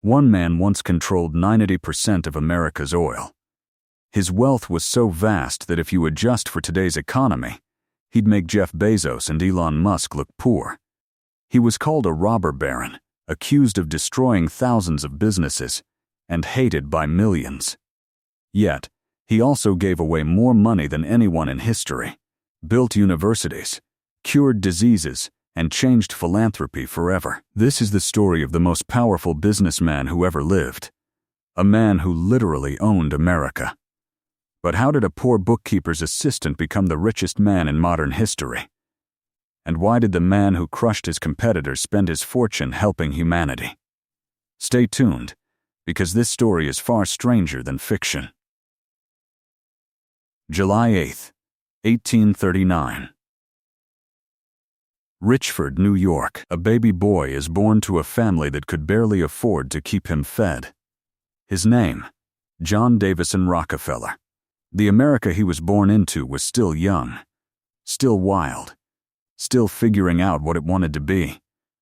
One man once controlled 90% of America's oil. His wealth was so vast that if you adjust for today's economy, he'd make Jeff Bezos and Elon Musk look poor. He was called a robber baron, accused of destroying thousands of businesses, and hated by millions. Yet, he also gave away more money than anyone in history, built universities, cured diseases, and changed philanthropy forever. This is the story of the most powerful businessman who ever lived, a man who literally owned America. But how did a poor bookkeeper's assistant become the richest man in modern history? And why did the man who crushed his competitors spend his fortune helping humanity? Stay tuned, because this story is far stranger than fiction. July 8, 1839. Richford, New York. A baby boy is born to a family that could barely afford to keep him fed. His name, John Davison Rockefeller. The America he was born into was still young, still wild, still figuring out what it wanted to be.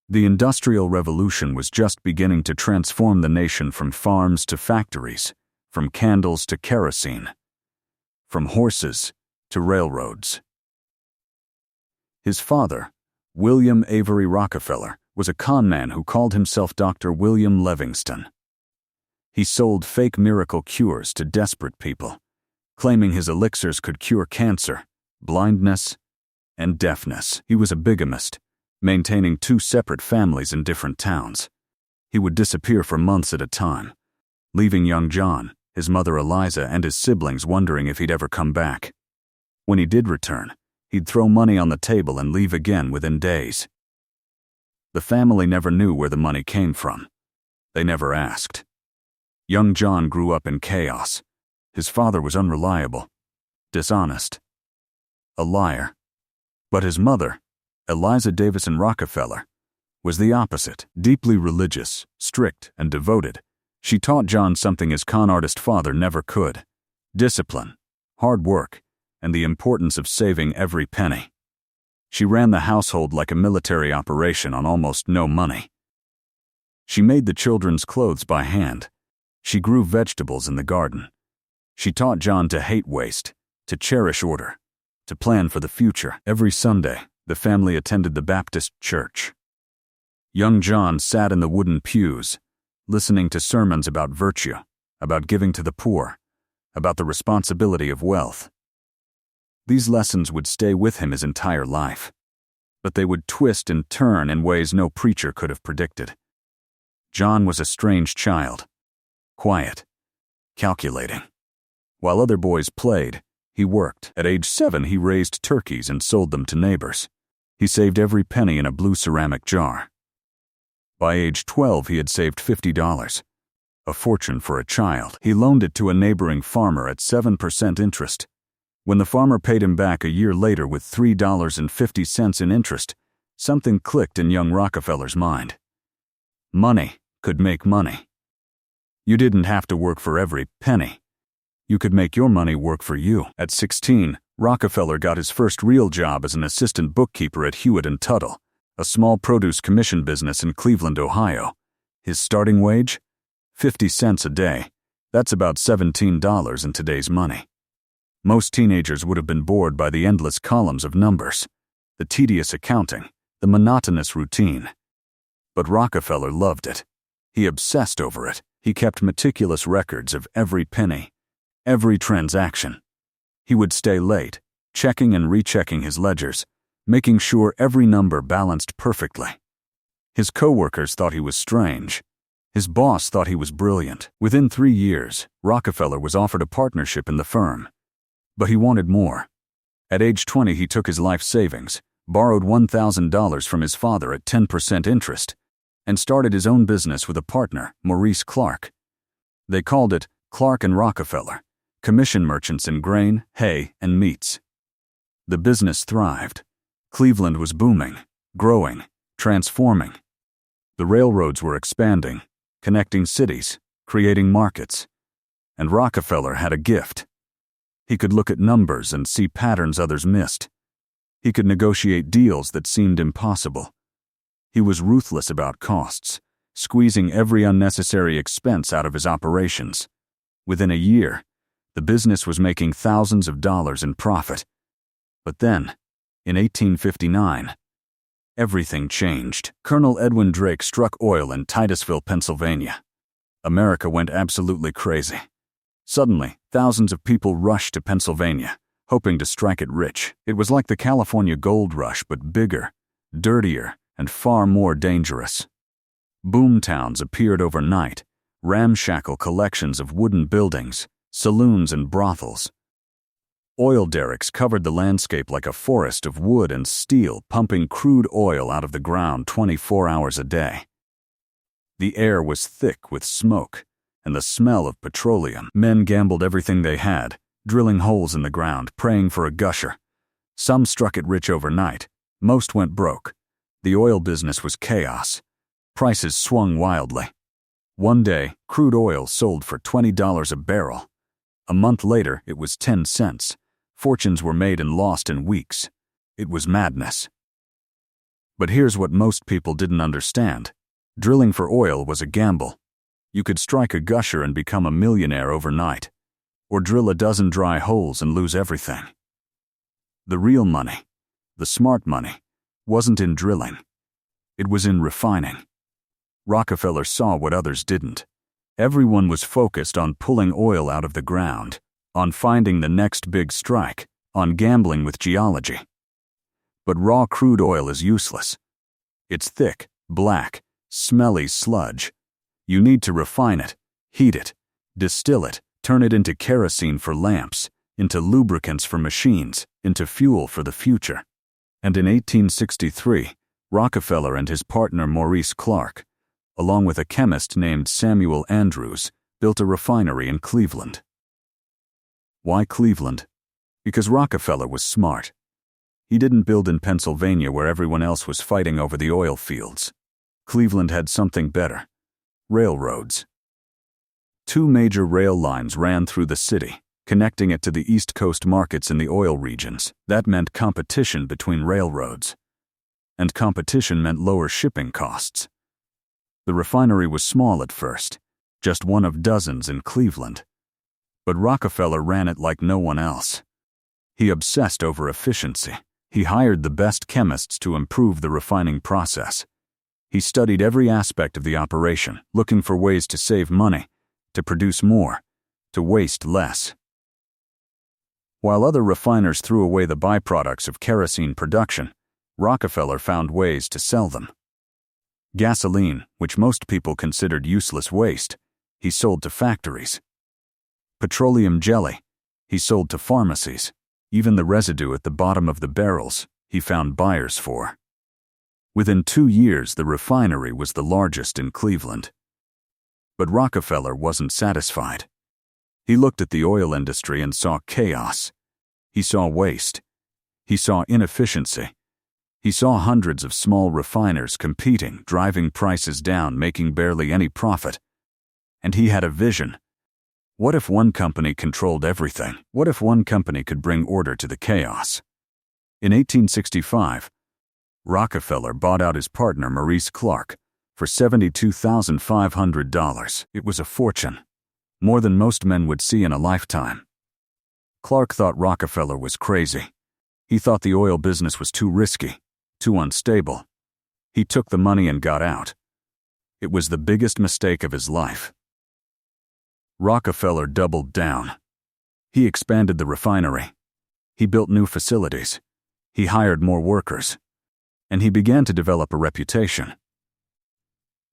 The Industrial Revolution was just beginning to transform the nation from farms to factories, from candles to kerosene, from horses to railroads. His father, William Avery Rockefeller, was a con man who called himself Dr. William Livingston. He sold fake miracle cures to desperate people, claiming his elixirs could cure cancer, blindness, and deafness. He was a bigamist, maintaining 2 separate families in different towns. He would disappear for months at a time, leaving young John, his mother Eliza, and his siblings wondering if he'd ever come back. When he did return, he'd throw money on the table and leave again within days. The family never knew where the money came from. They never asked. Young John grew up in chaos. His father was unreliable, dishonest, a liar. But his mother, Eliza Davison Rockefeller, was the opposite, deeply religious, strict, and devoted. She taught John something his con artist father never could: discipline, hard work, and the importance of saving every penny. She ran the household like a military operation on almost no money. She made the children's clothes by hand. She grew vegetables in the garden. She taught John to hate waste, to cherish order, to plan for the future. Every Sunday, the family attended the Baptist church. Young John sat in the wooden pews, listening to sermons about virtue, about giving to the poor, about the responsibility of wealth. These lessons would stay with him his entire life, but they would twist and turn in ways no preacher could have predicted. John was a strange child, quiet, calculating. While other boys played, he worked. At age 7, he raised turkeys and sold them to neighbors. He saved every penny in a blue ceramic jar. By age 12, he had saved $50, a fortune for a child. He loaned it to a neighboring farmer at 7% interest. When the farmer paid him back a year later with $3.50 in interest, something clicked in young Rockefeller's mind. Money could make money. You didn't have to work for every penny. You could make your money work for you. At 16, Rockefeller got his first real job as an assistant bookkeeper at Hewitt & Tuttle, a small produce commission business in Cleveland, Ohio. His starting wage? 50 cents a day. That's about $17 in today's money. Most teenagers would have been bored by the endless columns of numbers, the tedious accounting, the monotonous routine. But Rockefeller loved it. He obsessed over it. He kept meticulous records of every penny, every transaction. He would stay late, checking and rechecking his ledgers, making sure every number balanced perfectly. His coworkers thought he was strange. His boss thought he was brilliant. Within 3 years, Rockefeller was offered a partnership in the firm. But he wanted more. At age 20, he took his life savings, borrowed $1,000 from his father at 10% interest, and started his own business with a partner, Maurice Clark. They called it Clark and Rockefeller, commission merchants in grain, hay, and meats. The business thrived. Cleveland was booming, growing, transforming. The railroads were expanding, connecting cities, creating markets. And Rockefeller had a gift. He could look at numbers and see patterns others missed. He could negotiate deals that seemed impossible. He was ruthless about costs, squeezing every unnecessary expense out of his operations. Within a year, the business was making thousands of dollars in profit. But then, in 1859, everything changed. Colonel Edwin Drake struck oil in Titusville, Pennsylvania. America went absolutely crazy. Suddenly, thousands of people rushed to Pennsylvania, hoping to strike it rich. It was like the California gold rush, but bigger, dirtier, and far more dangerous. Boom towns appeared overnight, ramshackle collections of wooden buildings, saloons and brothels. Oil derricks covered the landscape like a forest of wood and steel, pumping crude oil out of the ground 24 hours a day. The air was thick with smoke and the smell of petroleum. Men gambled everything they had, drilling holes in the ground, praying for a gusher. Some struck it rich overnight. Most went broke. The oil business was chaos. Prices swung wildly. One day, crude oil sold for $20 a barrel. A month later, it was 10 cents. Fortunes were made and lost in weeks. It was madness. But here's what most people didn't understand. Drilling for oil was a gamble. You could strike a gusher and become a millionaire overnight, or drill a dozen dry holes and lose everything. The real money, the smart money, wasn't in drilling. It was in refining. Rockefeller saw what others didn't. Everyone was focused on pulling oil out of the ground, on finding the next big strike, on gambling with geology. But raw crude oil is useless. It's thick, black, smelly sludge. You need to refine it, heat it, distill it, turn it into kerosene for lamps, into lubricants for machines, into fuel for the future. And in 1863, Rockefeller and his partner Maurice Clark, along with a chemist named Samuel Andrews, built a refinery in Cleveland. Why Cleveland? Because Rockefeller was smart. He didn't build in Pennsylvania where everyone else was fighting over the oil fields. Cleveland had something better: railroads. 2 major rail lines ran through the city, connecting it to the East Coast markets in the oil regions. That meant competition between railroads. And competition meant lower shipping costs. The refinery was small at first, just one of dozens in Cleveland. But Rockefeller ran it like no one else. He obsessed over efficiency. He hired the best chemists to improve the refining process. He studied every aspect of the operation, looking for ways to save money, to produce more, to waste less. While other refiners threw away the byproducts of kerosene production, Rockefeller found ways to sell them. Gasoline, which most people considered useless waste, he sold to factories. Petroleum jelly, he sold to pharmacies. Even the residue at the bottom of the barrels, he found buyers for. Within 2 years, the refinery was the largest in Cleveland. But Rockefeller wasn't satisfied. He looked at the oil industry and saw chaos. He saw waste. He saw inefficiency. He saw hundreds of small refiners competing, driving prices down, making barely any profit. And he had a vision. What if one company controlled everything? What if one company could bring order to the chaos? In 1865, Rockefeller bought out his partner Maurice Clark for $72,500. It was a fortune, more than most men would see in a lifetime. Clark thought Rockefeller was crazy. He thought the oil business was too risky, too unstable. He took the money and got out. It was the biggest mistake of his life. Rockefeller doubled down. He expanded the refinery. He built new facilities. He hired more workers. And he began to develop a reputation.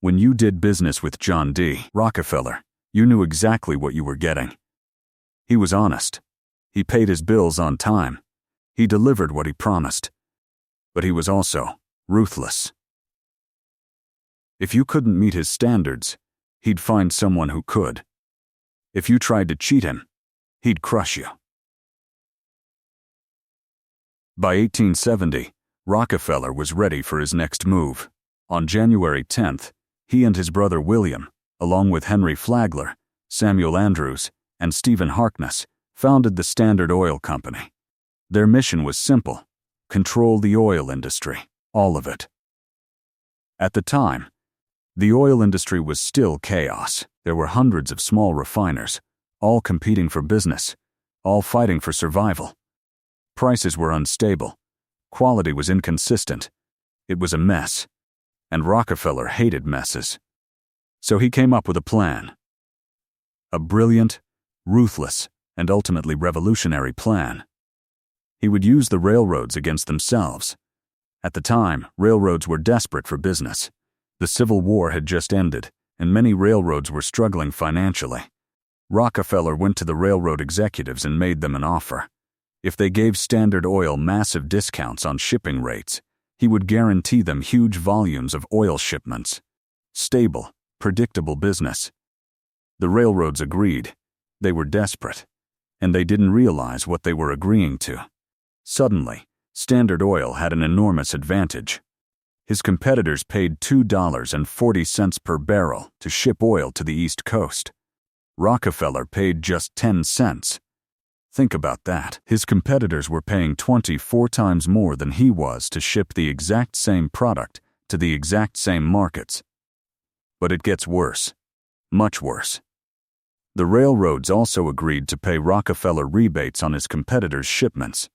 When you did business with John D. Rockefeller, you knew exactly what you were getting. He was honest. He paid his bills on time. He delivered what he promised. But he was also ruthless. If you couldn't meet his standards, he'd find someone who could. If you tried to cheat him, he'd crush you. By 1870, Rockefeller was ready for his next move. On January 10th, he and his brother William, along with Henry Flagler, Samuel Andrews, and Stephen Harkness, founded the Standard Oil Company. Their mission was simple: control the oil industry, all of it. At the time, The oil industry was still chaos. There were hundreds of small refiners, all competing for business, all fighting for survival. Prices were unstable. Quality was inconsistent. It was a mess. And Rockefeller hated messes. So he came up with a plan. A brilliant, ruthless, and ultimately revolutionary plan. He would use the railroads against themselves. At the time, railroads were desperate for business. The Civil War had just ended, and many railroads were struggling financially. Rockefeller went to the railroad executives and made them an offer. If they gave Standard Oil massive discounts on shipping rates, he would guarantee them huge volumes of oil shipments. Stable, predictable business. The railroads agreed. They were desperate, and they didn't realize what they were agreeing to. Suddenly, Standard Oil had an enormous advantage. His competitors paid $2.40 per barrel to ship oil to the East Coast. Rockefeller paid just 10 cents. Think about that. His competitors were paying 24 times more than he was to ship the exact same product to the exact same markets. But it gets worse. Much worse. The railroads also agreed to pay Rockefeller rebates on his competitors' shipments.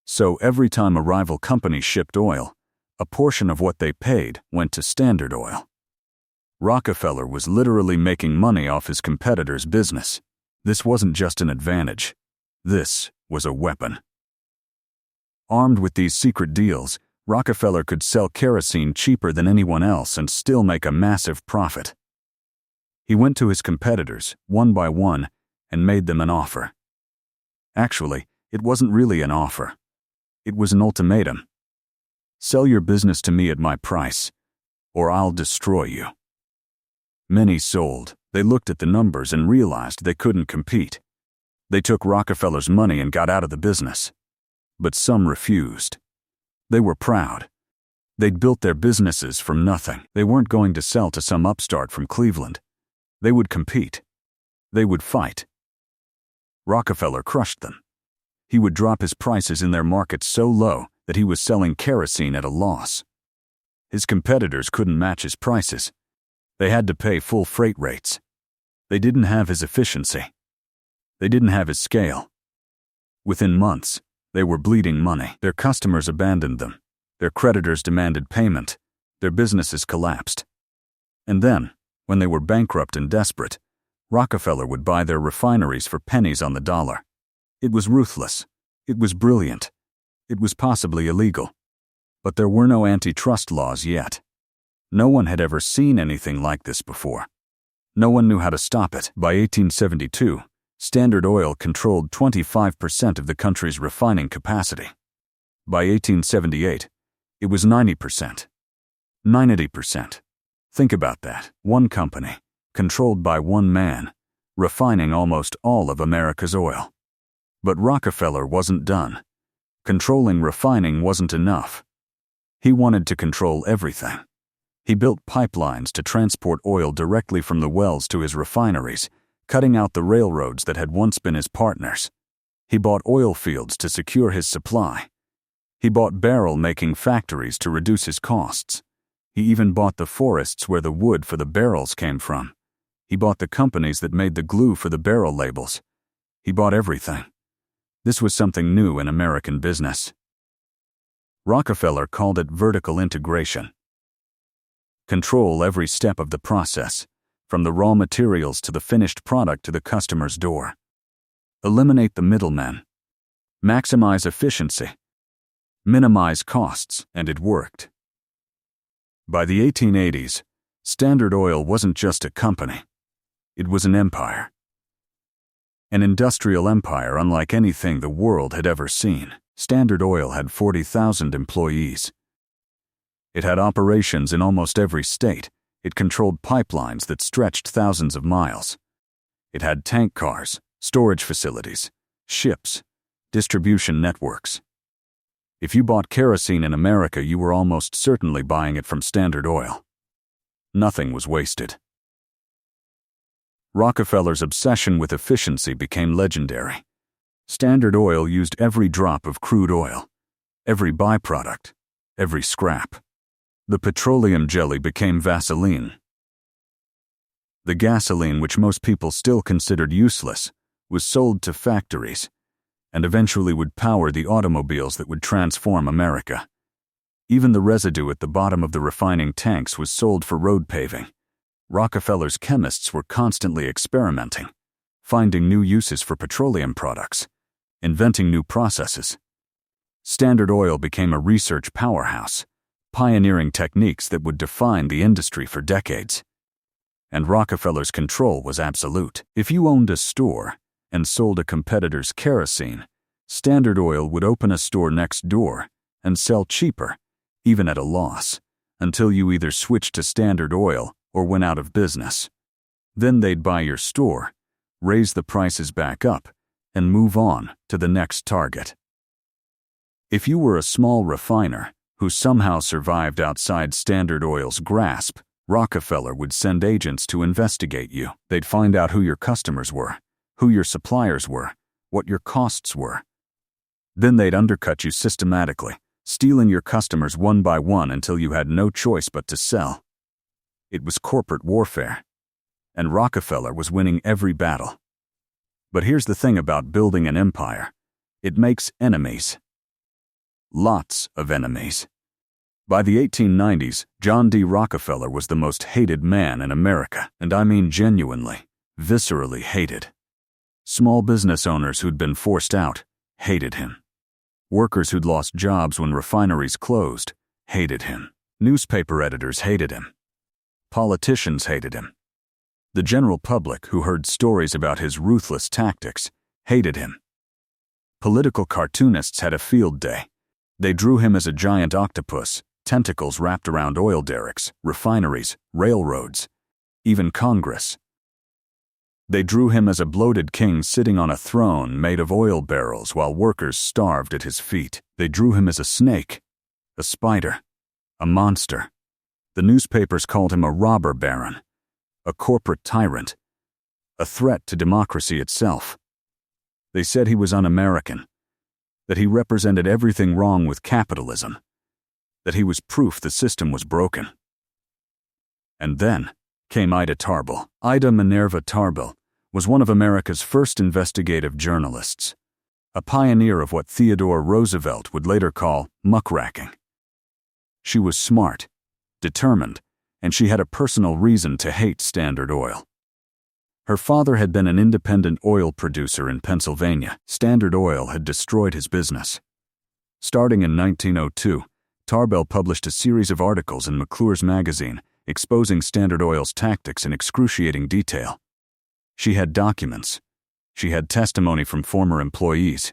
So every time a rival company shipped oil, a portion of what they paid went to Standard Oil. Rockefeller was literally making money off his competitors' business. This wasn't just an advantage. This was a weapon. Armed with these secret deals, Rockefeller could sell kerosene cheaper than anyone else and still make a massive profit. He went to his competitors, one by one, and made them an offer. Actually, it wasn't really an offer. It was an ultimatum. Sell your business to me at my price, or I'll destroy you. Many sold. They looked at the numbers and realized they couldn't compete. They took Rockefeller's money and got out of the business. But some refused. They were proud. They'd built their businesses from nothing. They weren't going to sell to some upstart from Cleveland. They would compete. They would fight. Rockefeller crushed them. He would drop his prices in their markets so low that he was selling kerosene at a loss. His competitors couldn't match his prices. They had to pay full freight rates. They didn't have his efficiency. They didn't have his scale. Within months, they were bleeding money. Their customers abandoned them. Their creditors demanded payment. Their businesses collapsed. And then, when they were bankrupt and desperate, Rockefeller would buy their refineries for pennies on the dollar. It was ruthless. It was brilliant. It was possibly illegal. But there were no antitrust laws yet. No one had ever seen anything like this before. No one knew how to stop it. By 1872, Standard Oil controlled 25% of the country's refining capacity. By 1878, it was 90%. 90%. Think about that. One company, controlled by one man, refining almost all of America's oil. But Rockefeller wasn't done. Controlling refining wasn't enough. He wanted to control everything. He built pipelines to transport oil directly from the wells to his refineries, cutting out the railroads that had once been his partners. He bought oil fields to secure his supply. He bought barrel-making factories to reduce his costs. He even bought the forests where the wood for the barrels came from. He bought the companies that made the glue for the barrel labels. He bought everything. This was something new in American business. Rockefeller called it vertical integration. Control every step of the process, from the raw materials to the finished product to the customer's door. Eliminate the middlemen. Maximize efficiency. Minimize costs, and it worked. By the 1880s, Standard Oil wasn't just a company. It was an empire. An industrial empire unlike anything the world had ever seen. Standard Oil had 40,000 employees. It had operations in almost every state. It controlled pipelines that stretched thousands of miles. It had tank cars, storage facilities, ships, distribution networks. If you bought kerosene in America, you were almost certainly buying it from Standard Oil. Nothing was wasted. Rockefeller's obsession with efficiency became legendary. Standard Oil used every drop of crude oil, every byproduct, every scrap. The petroleum jelly became Vaseline, The gasoline, which most people still considered useless, was sold to factories and eventually would power the automobiles that would transform America. Even the residue at the bottom of the refining tanks was sold for road paving. Rockefeller's chemists were constantly experimenting, finding new uses for petroleum products, inventing new processes. Standard Oil became a research powerhouse, pioneering techniques that would define the industry for decades. And Rockefeller's control was absolute. If you owned a store and sold a competitor's kerosene, Standard Oil would open a store next door and sell cheaper, even at a loss, until you either switched to Standard Oil or went out of business. Then they'd buy your store, raise the prices back up, and move on to the next target. If you were a small refiner who somehow survived outside Standard Oil's grasp, Rockefeller would send agents to investigate you. They'd find out who your customers were, who your suppliers were, what your costs were. Then they'd undercut you systematically, stealing your customers one by one until you had no choice but to sell. It was corporate warfare, and Rockefeller was winning every battle. But here's the thing about building an empire. It makes enemies. Lots of enemies. By the 1890s, John D. Rockefeller was the most hated man in America, and I mean genuinely, viscerally hated. Small business owners who'd been forced out hated him. Workers who'd lost jobs when refineries closed hated him. Newspaper editors hated him. Politicians hated him. The general public, who heard stories about his ruthless tactics, hated him. Political cartoonists had a field day. They drew him as a giant octopus, tentacles wrapped around oil derricks, refineries, railroads, even Congress. They drew him as a bloated king sitting on a throne made of oil barrels while workers starved at his feet. They drew him as a snake, a spider, a monster. The newspapers called him a robber baron, a corporate tyrant, a threat to democracy itself. They said he was un-American, that he represented everything wrong with capitalism, that he was proof the system was broken. And then came Ida Tarbell. Ida Minerva Tarbell was one of America's first investigative journalists, a pioneer of what Theodore Roosevelt would later call muckraking. She was smart, determined, and she had a personal reason to hate Standard Oil. Her father had been an independent oil producer in Pennsylvania. Standard Oil had destroyed his business. Starting in 1902, Tarbell published a series of articles in McClure's magazine exposing Standard Oil's tactics in excruciating detail. She had documents. She had testimony from former employees.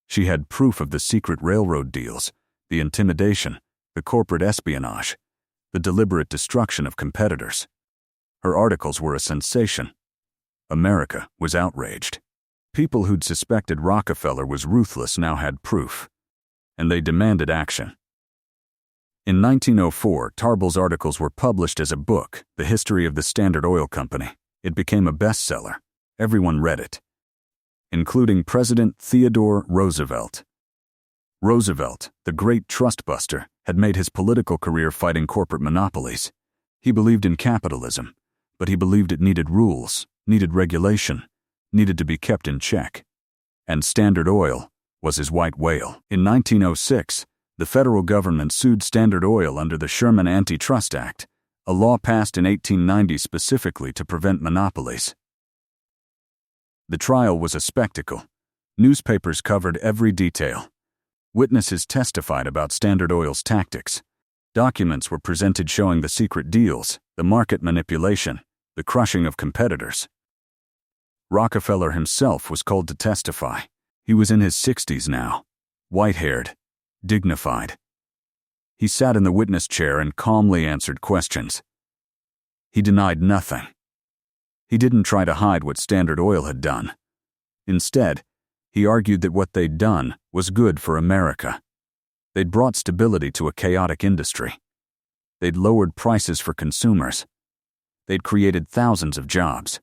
She had proof of the secret railroad deals, the intimidation, the corporate espionage, the deliberate destruction of competitors. Her articles were a sensation. America was outraged. People who'd suspected Rockefeller was ruthless now had proof, and they demanded action. In 1904, Tarbell's articles were published as a book, The History of the Standard Oil Company. It became a bestseller. Everyone read it, including President Theodore Roosevelt. Roosevelt, the great trust buster, had made his political career fighting corporate monopolies. He believed in capitalism, but he believed it needed rules, needed regulation, needed to be kept in check. And Standard Oil was his white whale. In 1906, the federal government sued Standard Oil under the Sherman Antitrust Act, a law passed in 1890 specifically to prevent monopolies. The trial was a spectacle. Newspapers covered every detail. Witnesses testified about Standard Oil's tactics. Documents were presented showing the secret deals, the market manipulation, the crushing of competitors. Rockefeller himself was called to testify. He was in his 60s now, white-haired, dignified. He sat in the witness chair and calmly answered questions. He denied nothing. He didn't try to hide what Standard Oil had done. Instead, he argued that what they'd done was good for America. They'd brought stability to a chaotic industry. They'd lowered prices for consumers. They'd created thousands of jobs.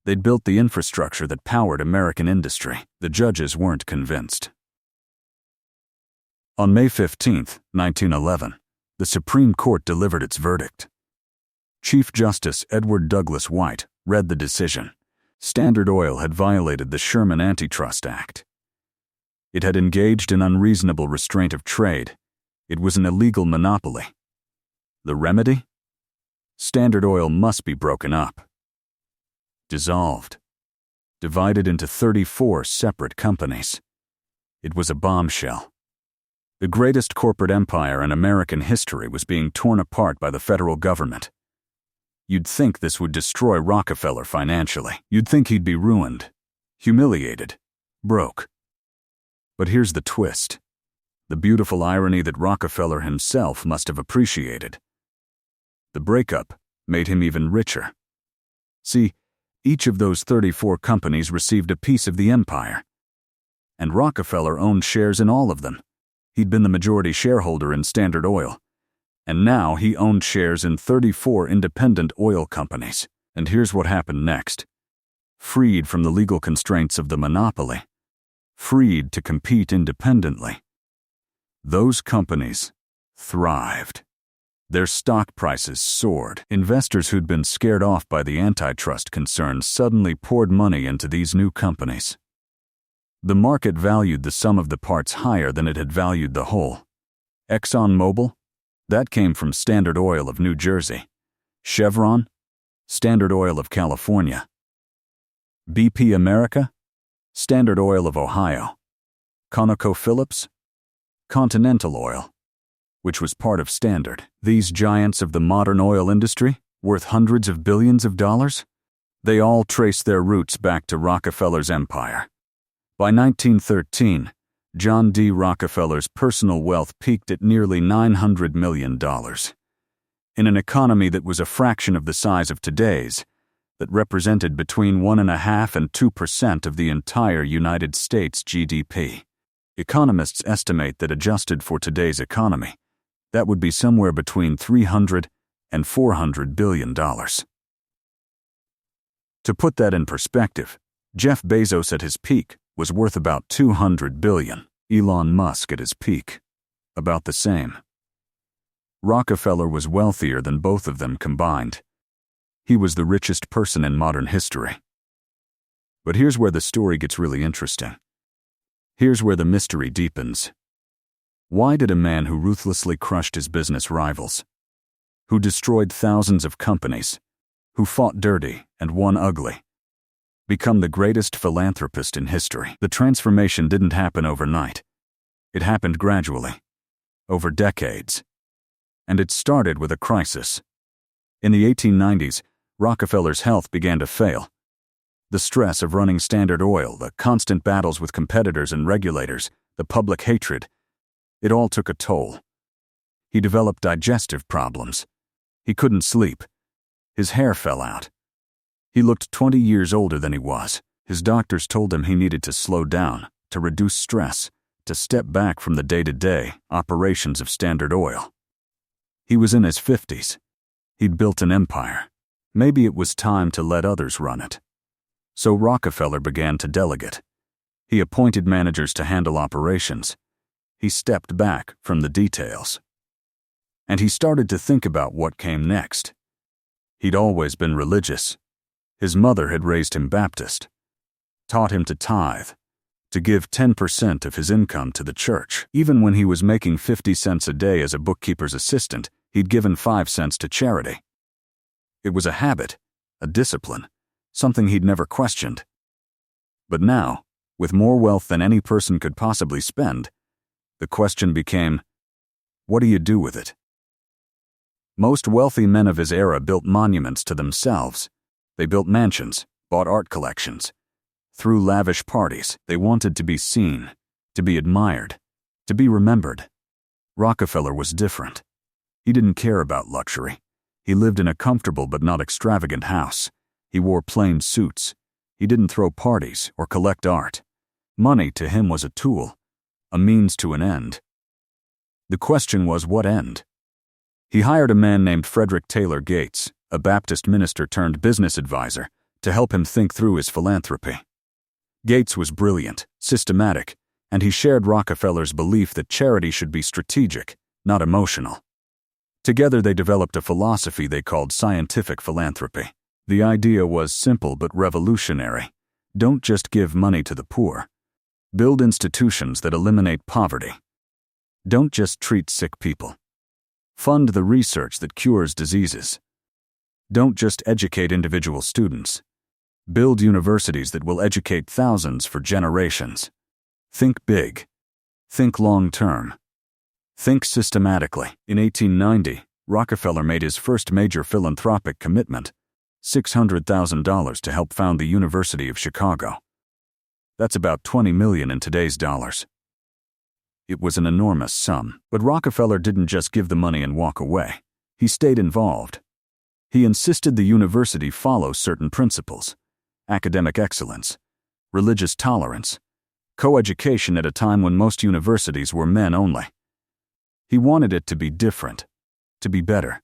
They'd built the infrastructure that powered American industry. The judges weren't convinced. On May 15, 1911, the Supreme Court delivered its verdict. Chief Justice Edward Douglas White read the decision. Standard Oil had violated the Sherman Antitrust Act. It had engaged in unreasonable restraint of trade. It was an illegal monopoly. The remedy? Standard Oil must be broken up. Dissolved. Divided into 34 separate companies. It was a bombshell. The greatest corporate empire in American history was being torn apart by the federal government. You'd think this would destroy Rockefeller financially. You'd think he'd be ruined, humiliated, broke. But here's the twist. The beautiful irony that Rockefeller himself must have appreciated. The breakup made him even richer. See, each of those 34 companies received a piece of the empire. And Rockefeller owned shares in all of them. He'd been the majority shareholder in Standard Oil. And now he owned shares in 34 independent oil companies. And here's what happened next. Freed from the legal constraints of the monopoly. Freed to compete independently. Those companies thrived. Their stock prices soared. Investors who'd been scared off by the antitrust concerns suddenly poured money into these new companies. The market valued the sum of the parts higher than it had valued the whole. ExxonMobil? That came from Standard Oil of New Jersey. Chevron? Standard Oil of California. BP America? Standard Oil of Ohio. ConocoPhillips? Continental Oil, which was part of Standard. These giants of the modern oil industry, worth hundreds of billions of dollars, they all trace their roots back to Rockefeller's empire. By 1913, John D. Rockefeller's personal wealth peaked at nearly $900 million. In an economy that was a fraction of the size of today's, that represented between 1.5% and 2% of the entire United States GDP. Economists estimate that adjusted for today's economy, that would be somewhere between $300 and $400 billion. To put that in perspective, Jeff Bezos at his peak was worth about $200 billion. Elon Musk at his peak, about the same. Rockefeller was wealthier than both of them combined. He was the richest person in modern history. But here's where the story gets really interesting. Here's where the mystery deepens. Why did a man who ruthlessly crushed his business rivals, who destroyed thousands of companies, who fought dirty and won ugly, become the greatest philanthropist in history? The transformation didn't happen overnight. It happened gradually, over decades. And it started with a crisis. In the 1890s, Rockefeller's health began to fail. The stress of running Standard Oil, the constant battles with competitors and regulators, the public hatred, it all took a toll. He developed digestive problems. He couldn't sleep. His hair fell out. He looked 20 years older than he was. His doctors told him he needed to slow down, to reduce stress, to step back from the day-to-day operations of Standard Oil. He was in his 50s. He'd built an empire. Maybe it was time to let others run it. So Rockefeller began to delegate. He appointed managers to handle operations. He stepped back from the details. And he started to think about what came next. He'd always been religious. His mother had raised him Baptist, taught him to tithe, to give 10% of his income to the church. Even when he was making 50 cents a day as a bookkeeper's assistant, he'd given 5 cents to charity. It was a habit, a discipline, something he'd never questioned. But now, with more wealth than any person could possibly spend, the question became, what do you do with it? Most wealthy men of his era built monuments to themselves. They built mansions, bought art collections. Threw lavish parties. They wanted to be seen, to be admired, to be remembered. Rockefeller was different. He didn't care about luxury. He lived in a comfortable but not extravagant house. He wore plain suits. He didn't throw parties or collect art. Money to him was a tool, a means to an end. The question was, what end? He hired a man named Frederick Taylor Gates, a Baptist minister turned business advisor, to help him think through his philanthropy. Gates was brilliant, systematic, and he shared Rockefeller's belief that charity should be strategic, not emotional. Together they developed a philosophy they called scientific philanthropy. The idea was simple but revolutionary. Don't just give money to the poor. Build institutions that eliminate poverty. Don't just treat sick people. Fund the research that cures diseases. Don't just educate individual students. Build universities that will educate thousands for generations. Think big. Think long-term. Think systematically. In 1890, Rockefeller made his first major philanthropic commitment, $600,000 to help found the University of Chicago. That's about $20 million in today's dollars. It was an enormous sum, but Rockefeller didn't just give the money and walk away. He stayed involved. He insisted the university follow certain principles: academic excellence, religious tolerance, co-education at a time when most universities were men only. He wanted it to be different, to be better.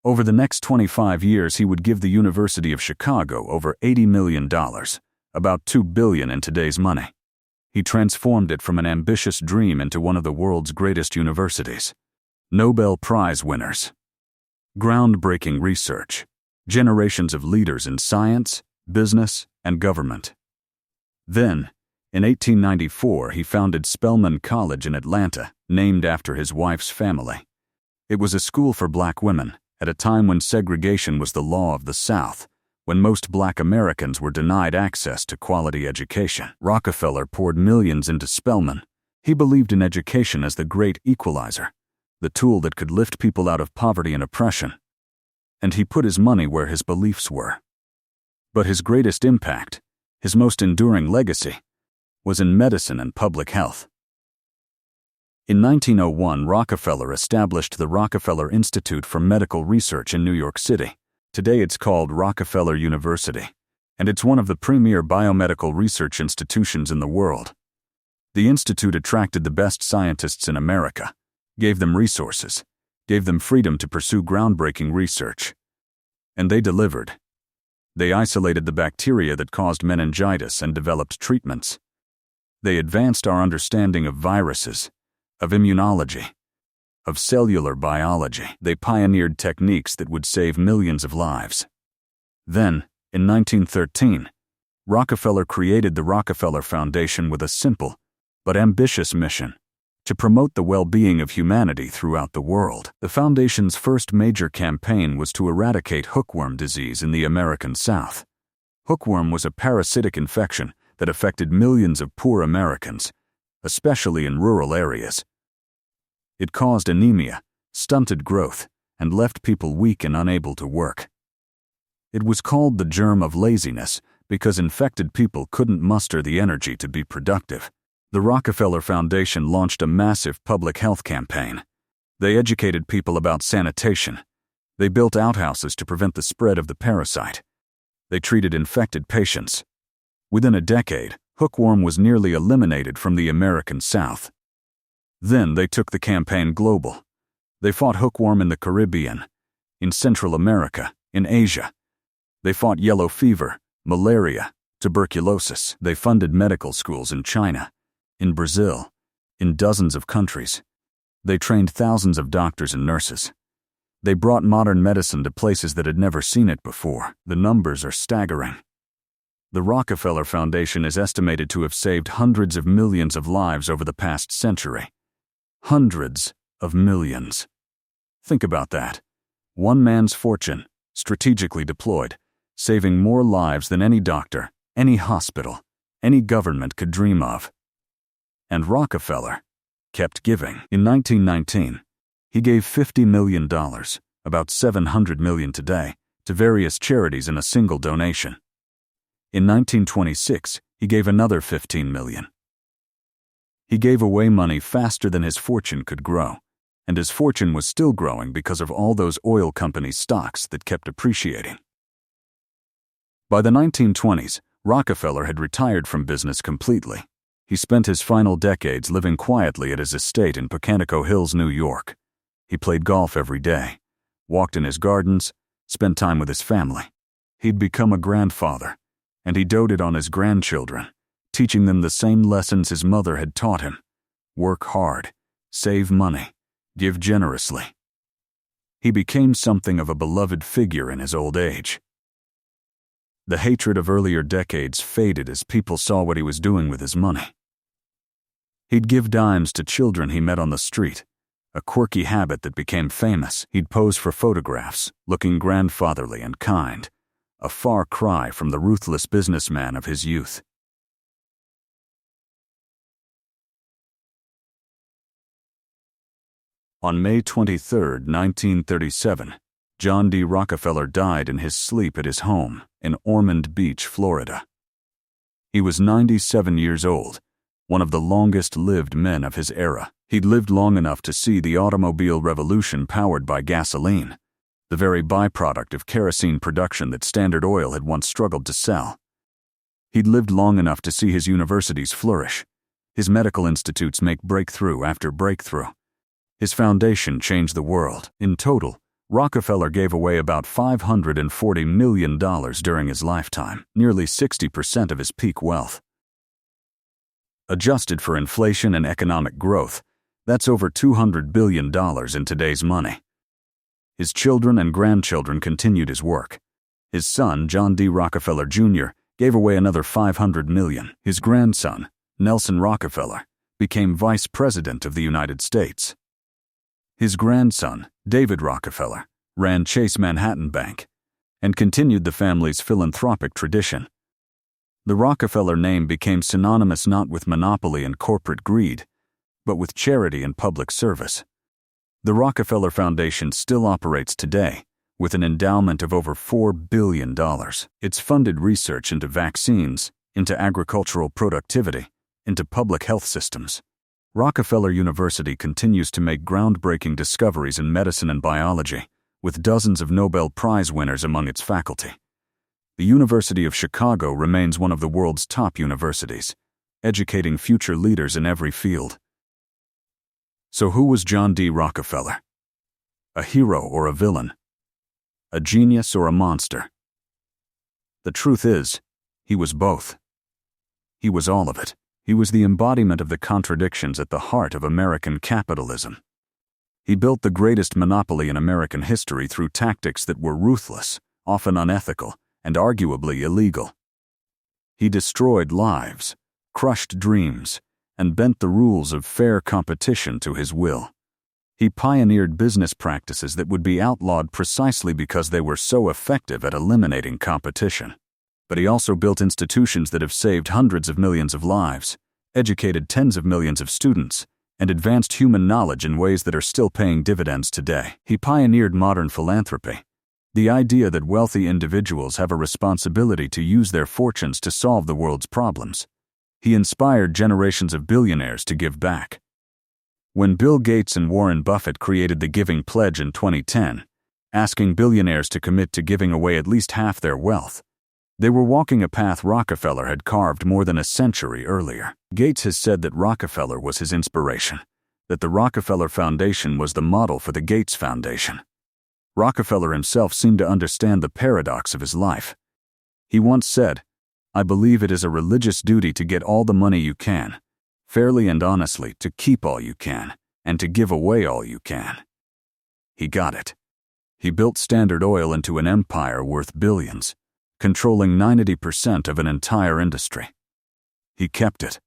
Over the next 25 years, he would give the University of Chicago over $80 million, about $2 billion in today's money. He transformed it from an ambitious dream into one of the world's greatest universities. Nobel Prize winners. Groundbreaking research. Generations of leaders in science, business, and government. Then, in 1894, he founded Spelman College in Atlanta, named after his wife's family. It was a school for black women, at a time when segregation was the law of the South, when most black Americans were denied access to quality education. Rockefeller poured millions into Spelman. He believed in education as the great equalizer, the tool that could lift people out of poverty and oppression. And he put his money where his beliefs were. But his greatest impact, his most enduring legacy, was in medicine and public health. In 1901, Rockefeller established the Rockefeller Institute for Medical Research in New York City. Today it's called Rockefeller University, and it's one of the premier biomedical research institutions in the world. The institute attracted the best scientists in America, gave them resources, gave them freedom to pursue groundbreaking research. And they delivered. They isolated the bacteria that caused meningitis and developed treatments. They advanced our understanding of viruses, of immunology, of cellular biology. They pioneered techniques that would save millions of lives. Then, in 1913, Rockefeller created the Rockefeller Foundation with a simple but ambitious mission: to promote the well-being of humanity throughout the world. The Foundation's first major campaign was to eradicate hookworm disease in the American South. Hookworm was a parasitic infection that affected millions of poor Americans, especially in rural areas. It caused anemia, stunted growth, and left people weak and unable to work. It was called the germ of laziness because infected people couldn't muster the energy to be productive. The Rockefeller Foundation launched a massive public health campaign. They educated people about sanitation. They built outhouses to prevent the spread of the parasite. They treated infected patients. Within a decade, hookworm was nearly eliminated from the American South. Then they took the campaign global. They fought hookworm in the Caribbean, in Central America, in Asia. They fought yellow fever, malaria, tuberculosis. They funded medical schools in China, in Brazil, in dozens of countries. They trained thousands of doctors and nurses. They brought modern medicine to places that had never seen it before. The numbers are staggering. The Rockefeller Foundation is estimated to have saved hundreds of millions of lives over the past century. Hundreds of millions. Think about that. One man's fortune, strategically deployed, saving more lives than any doctor, any hospital, any government could dream of. And Rockefeller kept giving. In 1919, he gave $50 million, about $700 million today, to various charities in a single donation. In 1926, he gave another $15 million. He gave away money faster than his fortune could grow, and his fortune was still growing because of all those oil company stocks that kept appreciating. By the 1920s, Rockefeller had retired from business completely. He spent his final decades living quietly at his estate in Pocantico Hills, New York. He played golf every day, walked in his gardens, spent time with his family. He'd become a grandfather, and he doted on his grandchildren, teaching them the same lessons his mother had taught him: work hard, save money, give generously. He became something of a beloved figure in his old age. The hatred of earlier decades faded as people saw what he was doing with his money. He'd give dimes to children he met on the street, a quirky habit that became famous. He'd pose for photographs, looking grandfatherly and kind, a far cry from the ruthless businessman of his youth. On May 23, 1937, John D. Rockefeller died in his sleep at his home in Ormond Beach, Florida. He was 97 years old, one of the longest-lived men of his era. He'd lived long enough to see the automobile revolution powered by gasoline, the very byproduct of kerosene production that Standard Oil had once struggled to sell. He'd lived long enough to see his universities flourish, his medical institutes make breakthrough after breakthrough. His foundation changed the world. In total, Rockefeller gave away about $540 million during his lifetime, nearly 60% of his peak wealth. Adjusted for inflation and economic growth, that's over $200 billion in today's money. His children and grandchildren continued his work. His son, John D. Rockefeller Jr., gave away another $500 million. His grandson, Nelson Rockefeller, became Vice President of the United States. His grandson, David Rockefeller, ran Chase Manhattan Bank and continued the family's philanthropic tradition. The Rockefeller name became synonymous not with monopoly and corporate greed, but with charity and public service. The Rockefeller Foundation still operates today, with an endowment of over $4 billion. It's funded research into vaccines, into agricultural productivity, into public health systems. Rockefeller University continues to make groundbreaking discoveries in medicine and biology, with dozens of Nobel Prize winners among its faculty. The University of Chicago remains one of the world's top universities, educating future leaders in every field. So who was John D. Rockefeller? A hero or a villain? A genius or a monster? The truth is, he was both. He was all of it. He was the embodiment of the contradictions at the heart of American capitalism. He built the greatest monopoly in American history through tactics that were ruthless, often unethical, and arguably illegal. He destroyed lives, crushed dreams, and bent the rules of fair competition to his will. He pioneered business practices that would be outlawed precisely because they were so effective at eliminating competition. But he also built institutions that have saved hundreds of millions of lives, educated tens of millions of students, and advanced human knowledge in ways that are still paying dividends today. He pioneered modern philanthropy, the idea that wealthy individuals have a responsibility to use their fortunes to solve the world's problems. He inspired generations of billionaires to give back. When Bill Gates and Warren Buffett created the Giving Pledge in 2010, asking billionaires to commit to giving away at least half their wealth, they were walking a path Rockefeller had carved more than a century earlier. Gates has said that Rockefeller was his inspiration, that the Rockefeller Foundation was the model for the Gates Foundation. Rockefeller himself seemed to understand the paradox of his life. He once said, "I believe it is a religious duty to get all the money you can, fairly and honestly to keep all you can, and to give away all you can." He got it. He built Standard Oil into an empire worth billions, controlling 90% of an entire industry. He kept it.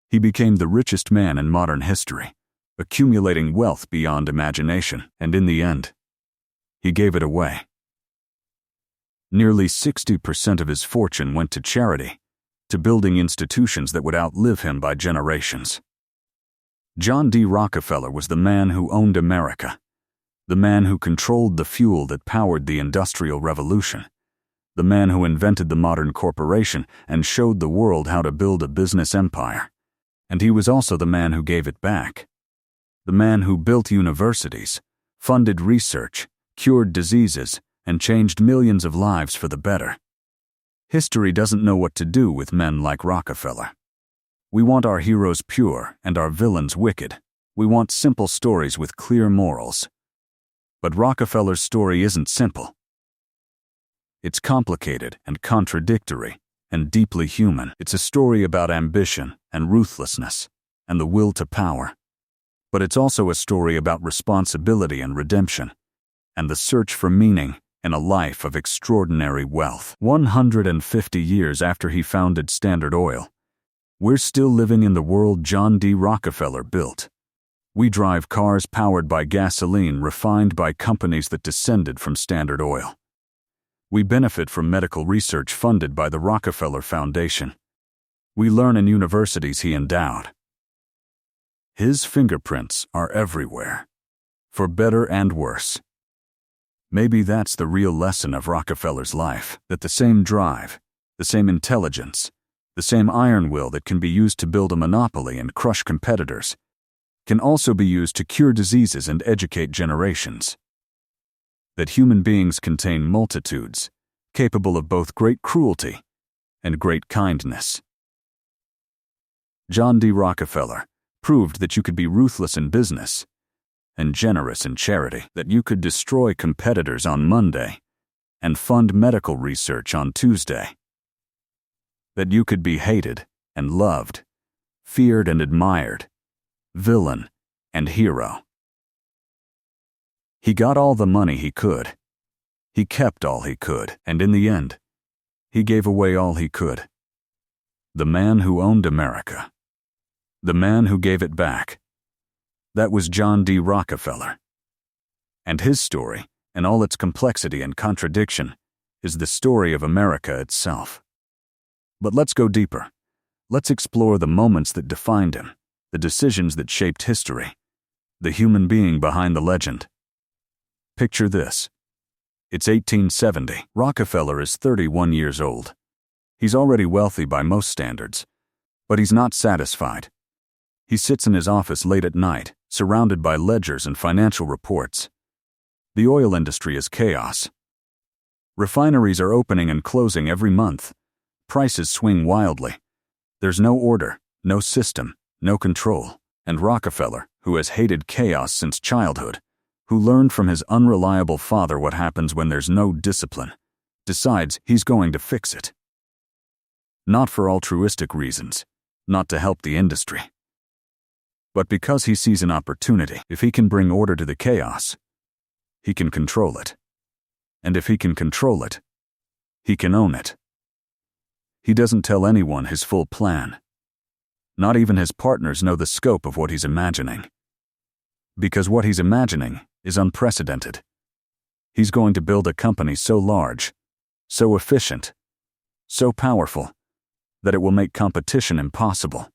He became the richest man in modern history, accumulating wealth beyond imagination, and in the end, he gave it away. Nearly 60% of his fortune went to charity, to building institutions that would outlive him by generations. John D. Rockefeller was the man who owned America, the man who controlled the fuel that powered the Industrial Revolution, the man who invented the modern corporation and showed the world how to build a business empire. And he was also the man who gave it back. The man who built universities, funded research, cured diseases, and changed millions of lives for the better. History doesn't know what to do with men like Rockefeller. We want our heroes pure and our villains wicked. We want simple stories with clear morals. But Rockefeller's story isn't simple. It's complicated and contradictory and deeply human. It's a story about ambition and ruthlessness and the will to power. But it's also a story about responsibility and redemption, and the search for meaning in a life of extraordinary wealth. 150 years after he founded Standard Oil, we're still living in the world John D. Rockefeller built. We drive cars powered by gasoline refined by companies that descended from Standard Oil. We benefit from medical research funded by the Rockefeller Foundation. We learn in universities he endowed. His fingerprints are everywhere, for better and worse. Maybe that's the real lesson of Rockefeller's life, that the same drive, the same intelligence, the same iron will that can be used to build a monopoly and crush competitors can also be used to cure diseases and educate generations. That human beings contain multitudes, capable of both great cruelty and great kindness. John D. Rockefeller proved that you could be ruthless in business and generous in charity, that you could destroy competitors on Monday and fund medical research on Tuesday, that you could be hated and loved, feared and admired, villain and hero. He got all the money he could. He kept all he could, and in the end, he gave away all he could. The man who owned America. The man who gave it back. That was John D. Rockefeller. And his story, in all its complexity and contradiction, is the story of America itself. But let's go deeper. Let's explore the moments that defined him, the decisions that shaped history, the human being behind the legend. Picture this. It's 1870. Rockefeller is 31 years old. He's already wealthy by most standards, but he's not satisfied. He sits in his office late at night, surrounded by ledgers and financial reports. The oil industry is chaos. Refineries are opening and closing every month. Prices swing wildly. There's no order, no system, no control. And Rockefeller, who has hated chaos since childhood, who learned from his unreliable father what happens when there's no discipline, decides he's going to fix it. Not for altruistic reasons, not to help the industry, but because he sees an opportunity. If he can bring order to the chaos, he can control it. And if he can control it, he can own it. He doesn't tell anyone his full plan. Not even his partners know the scope of what he's imagining. Because what he's imagining is unprecedented. He's going to build a company so large, so efficient, so powerful, that it will make competition impossible.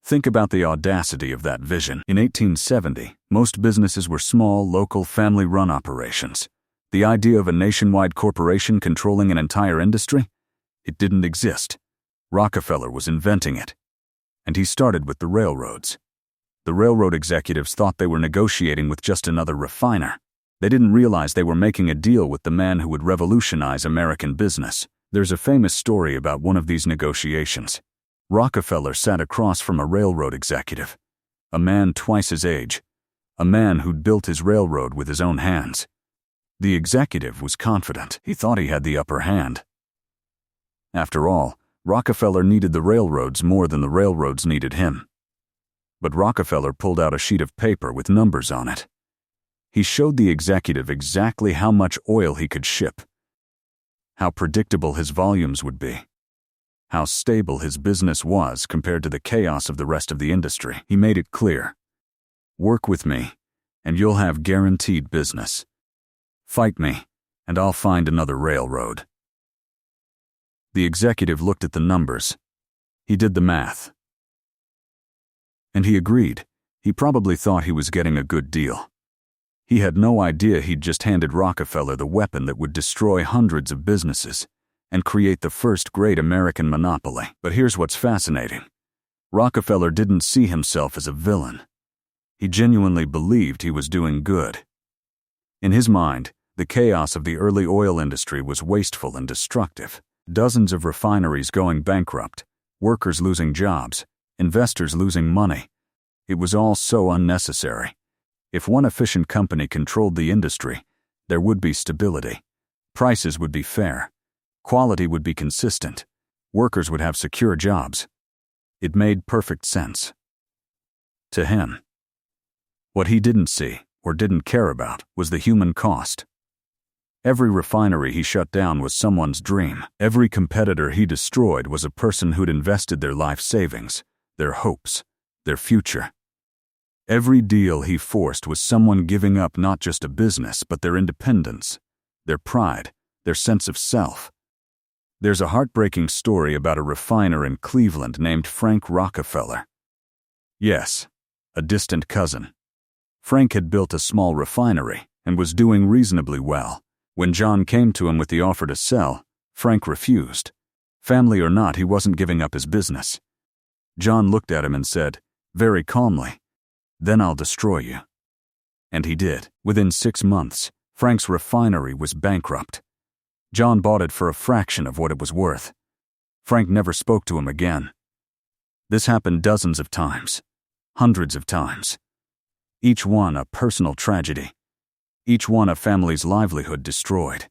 Think about the audacity of that vision. In 1870, most businesses were small, local, family-run operations. The idea of a nationwide corporation controlling an entire industry? It didn't exist. Rockefeller was inventing it. And he started with the railroads. The railroad executives thought they were negotiating with just another refiner. They didn't realize they were making a deal with the man who would revolutionize American business. There's a famous story about one of these negotiations. Rockefeller sat across from a railroad executive, a man twice his age, a man who'd built his railroad with his own hands. The executive was confident. He thought he had the upper hand. After all, Rockefeller needed the railroads more than the railroads needed him. But Rockefeller pulled out a sheet of paper with numbers on it. He showed the executive exactly how much oil he could ship, how predictable his volumes would be, how stable his business was compared to the chaos of the rest of the industry. He made it clear. Work with me, and you'll have guaranteed business. Fight me, and I'll find another railroad. The executive looked at the numbers. He did the math. And he agreed. He probably thought he was getting a good deal. He had no idea he'd just handed Rockefeller the weapon that would destroy hundreds of businesses and create the first great American monopoly. But here's what's fascinating. Rockefeller didn't see himself as a villain. He genuinely believed he was doing good. In his mind, the chaos of the early oil industry was wasteful and destructive. Dozens of refineries going bankrupt, workers losing jobs, investors losing money. It was all so unnecessary. If one efficient company controlled the industry, there would be stability. Prices would be fair. Quality would be consistent. Workers would have secure jobs. It made perfect sense. To him. What he didn't see or didn't care about, was the human cost. Every refinery he shut down was someone's dream. Every competitor he destroyed was a person who'd invested their life savings, their hopes, their future. Every deal he forced was someone giving up not just a business, but their independence, their pride, their sense of self. There's a heartbreaking story about a refiner in Cleveland named Frank Rockefeller. Yes, a distant cousin. Frank had built a small refinery and was doing reasonably well. When John came to him with the offer to sell, Frank refused. Family or not, he wasn't giving up his business. John looked at him and said, very calmly, "Then I'll destroy you." And he did. Within 6 months, Frank's refinery was bankrupt. John bought it for a fraction of what it was worth. Frank never spoke to him again. This happened dozens of times, hundreds of times. Each one a personal tragedy. Each one a family's livelihood destroyed.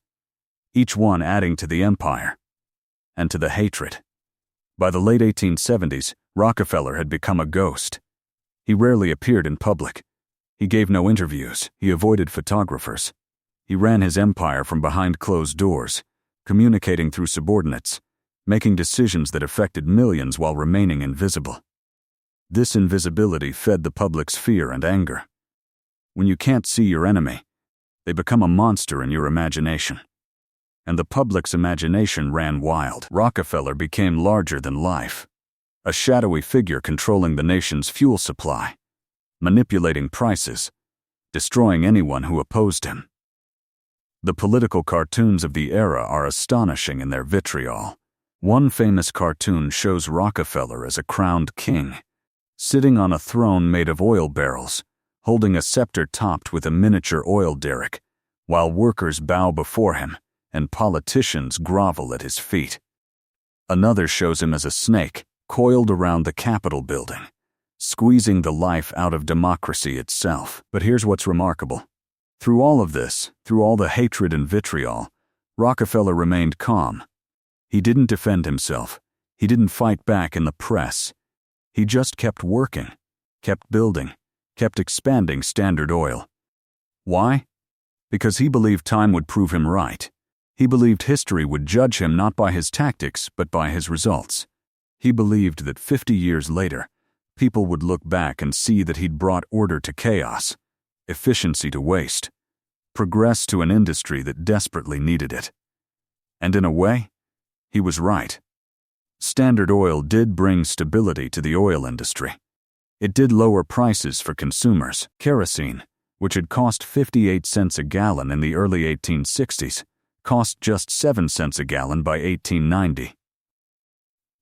Each one adding to the empire and to the hatred. By the late 1870s, Rockefeller had become a ghost. He rarely appeared in public. He gave no interviews. He avoided photographers. He ran his empire from behind closed doors, communicating through subordinates, making decisions that affected millions while remaining invisible. This invisibility fed the public's fear and anger. When you can't see your enemy, they become a monster in your imagination. And the public's imagination ran wild. Rockefeller became larger than life, a shadowy figure controlling the nation's fuel supply, manipulating prices, destroying anyone who opposed him. The political cartoons of the era are astonishing in their vitriol. One famous cartoon shows Rockefeller as a crowned king, sitting on a throne made of oil barrels, holding a scepter topped with a miniature oil derrick, while workers bow before him and politicians grovel at his feet. Another shows him as a snake coiled around the Capitol building, squeezing the life out of democracy itself. But here's what's remarkable. Through all of this, through all the hatred and vitriol, Rockefeller remained calm. He didn't defend himself. He didn't fight back in the press. He just kept working, kept building, kept expanding Standard Oil. Why? Because he believed time would prove him right. He believed history would judge him not by his tactics, but by his results. He believed that 50 years later, people would look back and see that he'd brought order to chaos, efficiency to waste, progress to an industry that desperately needed it. And in a way, he was right. Standard Oil did bring stability to the oil industry. It did lower prices for consumers. Kerosene, which had cost 58 cents a gallon in the early 1860s, cost just 7 cents a gallon by 1890.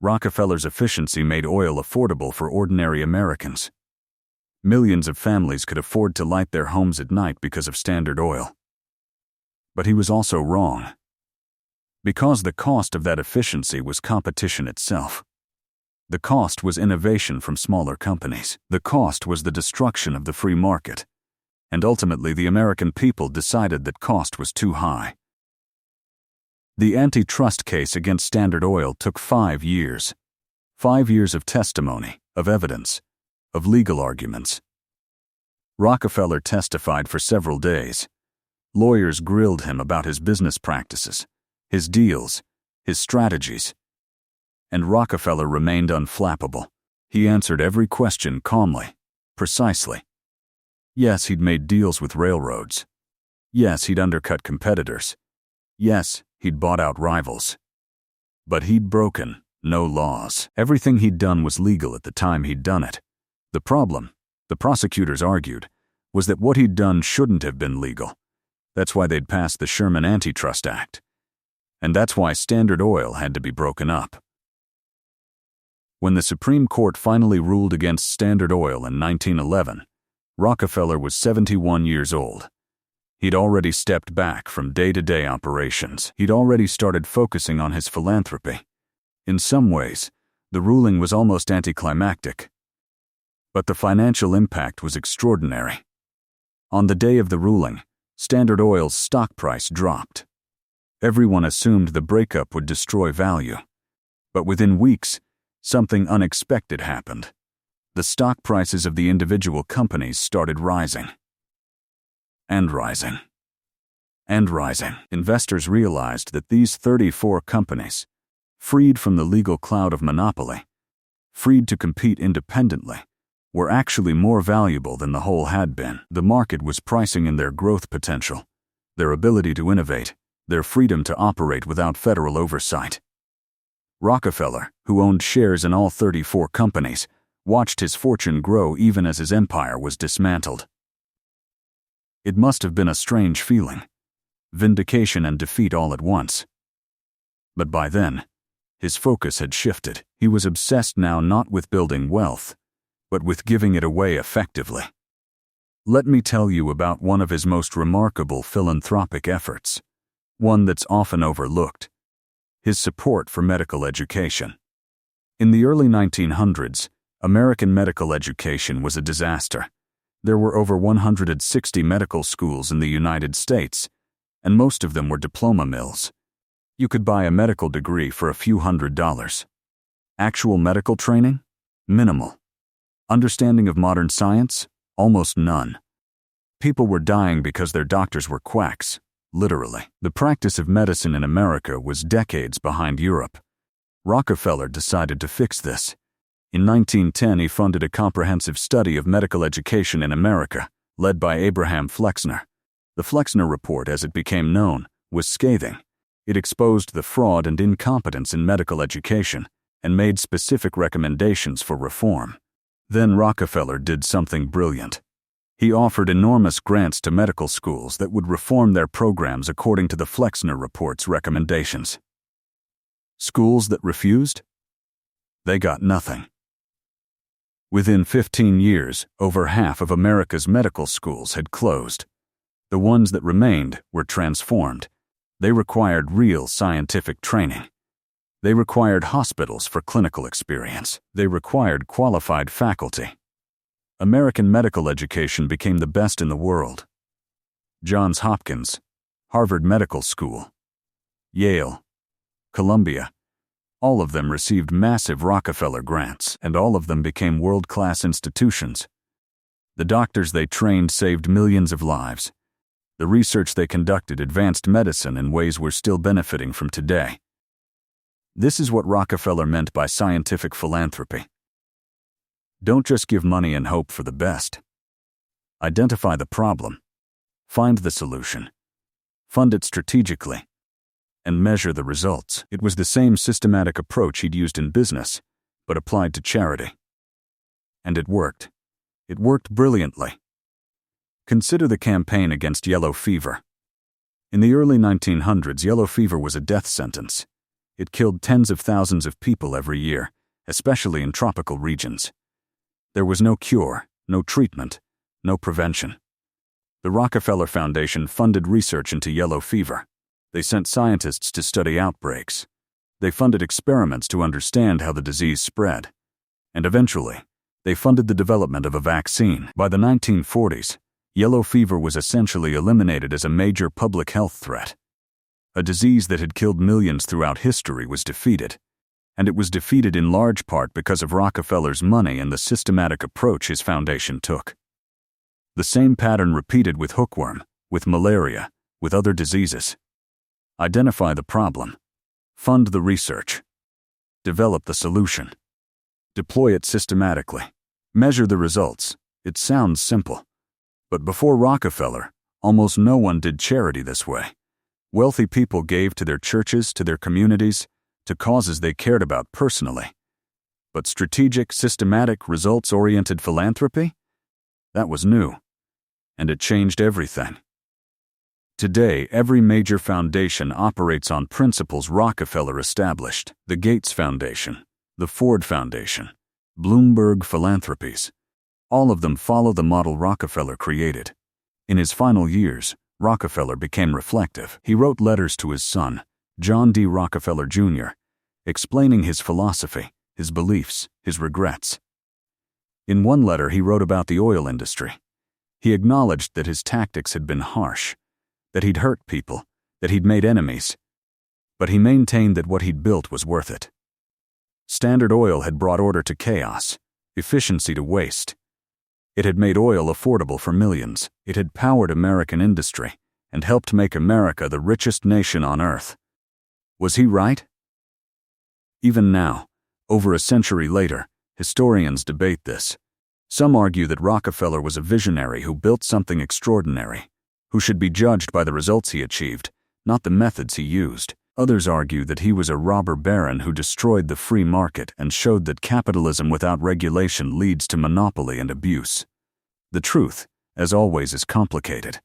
Rockefeller's efficiency made oil affordable for ordinary Americans. Millions of families could afford to light their homes at night because of Standard Oil. But he was also wrong. Because the cost of that efficiency was competition itself. The cost was innovation from smaller companies. The cost was the destruction of the free market. And ultimately, the American people decided that cost was too high. The antitrust case against Standard Oil took 5 years. 5 years of testimony, of evidence, of legal arguments. Rockefeller testified for several days. Lawyers grilled him about his business practices, his deals, his strategies. And Rockefeller remained unflappable. He answered every question calmly, precisely. Yes, he'd made deals with railroads. Yes, he'd undercut competitors. Yes, he'd bought out rivals. But he'd broken no laws. Everything he'd done was legal at the time he'd done it. The problem, the prosecutors argued, was that what he'd done shouldn't have been legal. That's why they'd passed the Sherman Antitrust Act. And that's why Standard Oil had to be broken up. When the Supreme Court finally ruled against Standard Oil in 1911, Rockefeller was 71 years old. He'd already stepped back from day-to-day operations. He'd already started focusing on his philanthropy. In some ways, the ruling was almost anticlimactic. But the financial impact was extraordinary. On the day of the ruling, Standard Oil's stock price dropped. Everyone assumed the breakup would destroy value. But within weeks, something unexpected happened. The stock prices of the individual companies started rising. and rising. And rising. Investors realized that these 34 companies, freed from the legal cloud of monopoly, freed to compete independently, were actually more valuable than the whole had been. The market was pricing in their growth potential, their ability to innovate, their freedom to operate without federal oversight. Rockefeller, who owned shares in all 34 companies, watched his fortune grow even as his empire was dismantled. It must have been a strange feeling, vindication and defeat all at once. But by then, his focus had shifted. He was obsessed now not with building wealth, but with giving it away effectively. Let me tell you about one of his most remarkable philanthropic efforts, one that's often overlooked: his support for medical education. In the early 1900s, American medical education was a disaster. There were over 160 medical schools in the United States, and most of them were diploma mills. You could buy a medical degree for a few $100s. Actual medical training? Minimal. Understanding of modern science? Almost none. People were dying because their doctors were quacks, literally. The practice of medicine in America was decades behind Europe. Rockefeller decided to fix this. In 1910, he funded a comprehensive study of medical education in America, led by Abraham Flexner. The Flexner Report, as it became known, was scathing. It exposed the fraud and incompetence in medical education and made specific recommendations for reform. Then Rockefeller did something brilliant. He offered enormous grants to medical schools that would reform their programs according to the Flexner Report's recommendations. Schools that refused? They got nothing. Within 15 years, over half of America's medical schools had closed. The ones that remained were transformed. They required real scientific training. They required hospitals for clinical experience. They required qualified faculty. American medical education became the best in the world. Johns Hopkins, Harvard Medical School, Yale, Columbia, all of them received massive Rockefeller grants, and all of them became world-class institutions. The doctors they trained saved millions of lives. The research they conducted advanced medicine in ways we're still benefiting from today. This is what Rockefeller meant by scientific philanthropy. Don't just give money and hope for the best. Identify the problem, find the solution, fund it strategically, and measure the results. It was the same systematic approach he'd used in business, but applied to charity. And it worked. It worked brilliantly. Consider the campaign against yellow fever. In the early 1900s, yellow fever was a death sentence. It killed tens of thousands of people every year, especially in tropical regions. There was no cure, no treatment, no prevention. The Rockefeller Foundation funded research into yellow fever. They sent scientists to study outbreaks. They funded experiments to understand how the disease spread. And eventually, they funded the development of a vaccine. By the 1940s, yellow fever was essentially eliminated as a major public health threat. A disease that had killed millions throughout history was defeated. And it was defeated in large part because of Rockefeller's money and the systematic approach his foundation took. The same pattern repeated with hookworm, with malaria, with other diseases. Identify the problem. Fund the research. Develop the solution. Deploy it systematically. Measure the results. It sounds simple. But before Rockefeller, almost no one did charity this way. Wealthy people gave to their churches, to their communities, to causes they cared about personally. But strategic, systematic, results-oriented philanthropy? That was new. And it changed everything. Today, every major foundation operates on principles Rockefeller established: the Gates Foundation, the Ford Foundation, Bloomberg Philanthropies. All of them follow the model Rockefeller created. In his final years, Rockefeller became reflective. He wrote letters to his son, John D. Rockefeller Jr., explaining his philosophy, his beliefs, his regrets. In one letter, he wrote about the oil industry. He acknowledged that his tactics had been harsh, that he'd hurt people, that he'd made enemies, but he maintained that what he'd built was worth it. Standard Oil had brought order to chaos, efficiency to waste. It had made oil affordable for millions. It had powered American industry and helped make America the richest nation on earth. Was he right? Even now, over a century later, historians debate this. Some argue that Rockefeller was a visionary who built something extraordinary, who should be judged by the results he achieved, not the methods he used. Others argue that he was a robber baron who destroyed the free market and showed that capitalism without regulation leads to monopoly and abuse. The truth, as always, is complicated.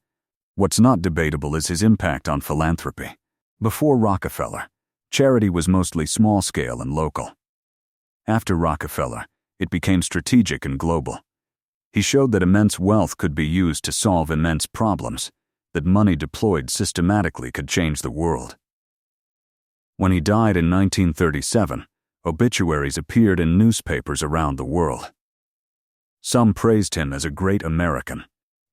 What's not debatable is his impact on philanthropy. Before Rockefeller, charity was mostly small-scale and local. After Rockefeller, it became strategic and global. He showed that immense wealth could be used to solve immense problems, that money deployed systematically could change the world. When he died in 1937, obituaries appeared in newspapers around the world. Some praised him as a great American,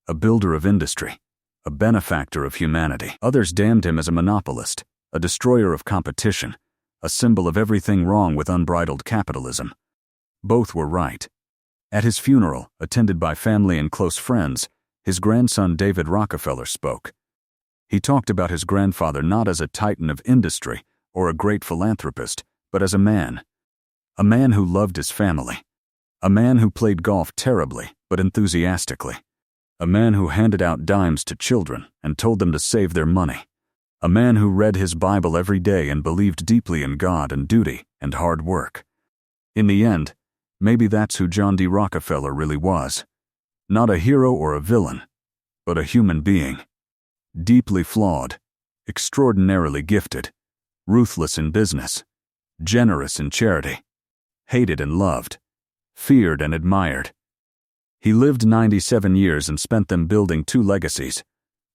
a builder of industry, a benefactor of humanity. Others damned him as a monopolist, a destroyer of competition, a symbol of everything wrong with unbridled capitalism. Both were right. At his funeral, attended by family and close friends, his grandson David Rockefeller spoke. He talked about his grandfather not as a titan of industry or a great philanthropist, but as a man who loved his family, a man who played golf terribly but enthusiastically, a man who handed out dimes to children and told them to save their money, a man who read his Bible every day and believed deeply in God and duty and hard work. In the end, maybe that's who John D. Rockefeller really was. Not a hero or a villain, but a human being. Deeply flawed, extraordinarily gifted, ruthless in business, generous in charity, hated and loved, feared and admired. He lived 97 years and spent them building two legacies.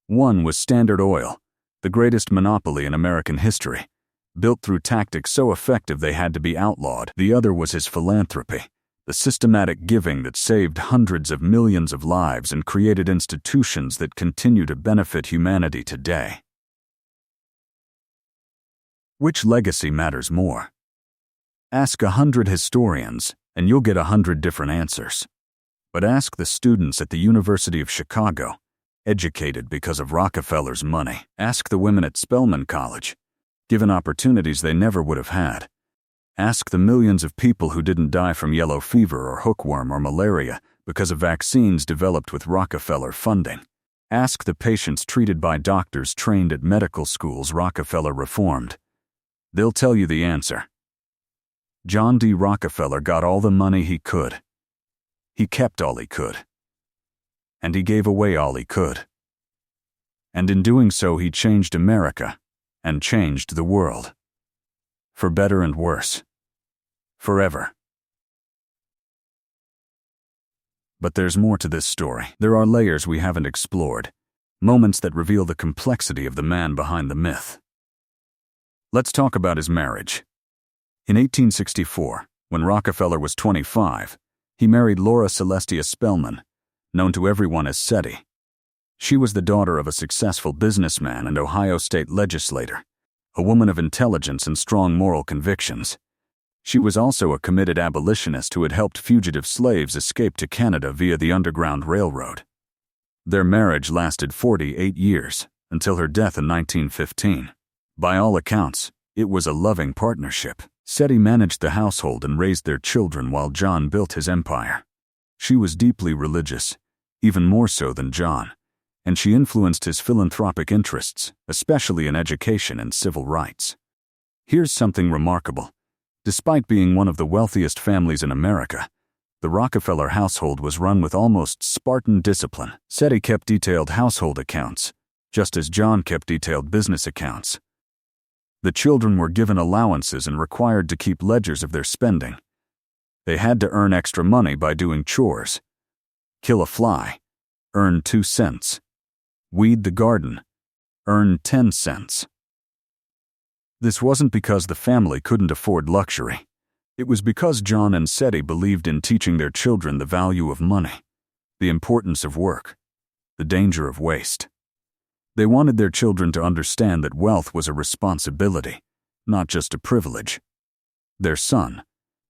One was Standard Oil, the greatest monopoly in American history, built through tactics so effective they had to be outlawed. The other was his philanthropy, the systematic giving that saved hundreds of millions of lives and created institutions that continue to benefit humanity today. Which legacy matters more? Ask 100 historians, and you'll get 100 different answers. But ask the students at the University of Chicago, educated because of Rockefeller's money. Ask the women at Spelman College, given opportunities they never would have had. Ask the millions of people who didn't die from yellow fever or hookworm or malaria because of vaccines developed with Rockefeller funding. Ask the patients treated by doctors trained at medical schools Rockefeller reformed. They'll tell you the answer. John D. Rockefeller got all the money he could. He kept all he could. And he gave away all he could. And in doing so, he changed America and changed the world. For better and worse. Forever. But there's more to this story. There are layers we haven't explored, moments that reveal the complexity of the man behind the myth. Let's talk about his marriage. In 1864, when Rockefeller was 25, he married Laura Celestia Spelman, known to everyone as SETI. She was the daughter of a successful businessman and Ohio state legislator, a woman of intelligence and strong moral convictions. She was also a committed abolitionist who had helped fugitive slaves escape to Canada via the Underground Railroad. Their marriage lasted 48 years, until her death in 1915. By all accounts, it was a loving partnership. SETI managed the household and raised their children while John built his empire. She was deeply religious, even more so than John, and she influenced his philanthropic interests, especially in education and civil rights. Here's something remarkable. Despite being one of the wealthiest families in America, the Rockefeller household was run with almost Spartan discipline. SETI kept detailed household accounts, just as John kept detailed business accounts. The children were given allowances and required to keep ledgers of their spending. They had to earn extra money by doing chores. Kill a fly, earn 2 cents. Weed the garden, earn 10 cents. This wasn't because the family couldn't afford luxury. It was because John and SETI believed in teaching their children the value of money, the importance of work, the danger of waste. They wanted their children to understand that wealth was a responsibility, not just a privilege. Their son,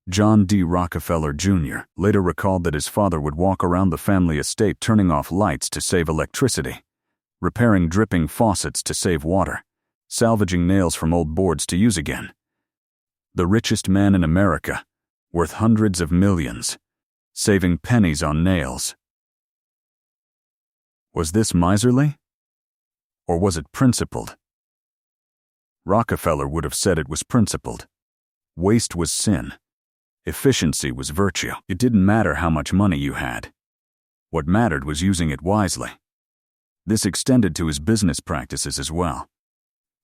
John D. Rockefeller Jr. later recalled that his father would walk around the family estate turning off lights to save electricity, repairing dripping faucets to save water, salvaging nails from old boards to use again. The richest man in America, worth hundreds of millions, saving pennies on nails. Was this miserly? Or was it principled? Rockefeller would have said it was principled. Waste was sin. Efficiency was virtue. It didn't matter how much money you had. What mattered was using it wisely. This extended to his business practices as well.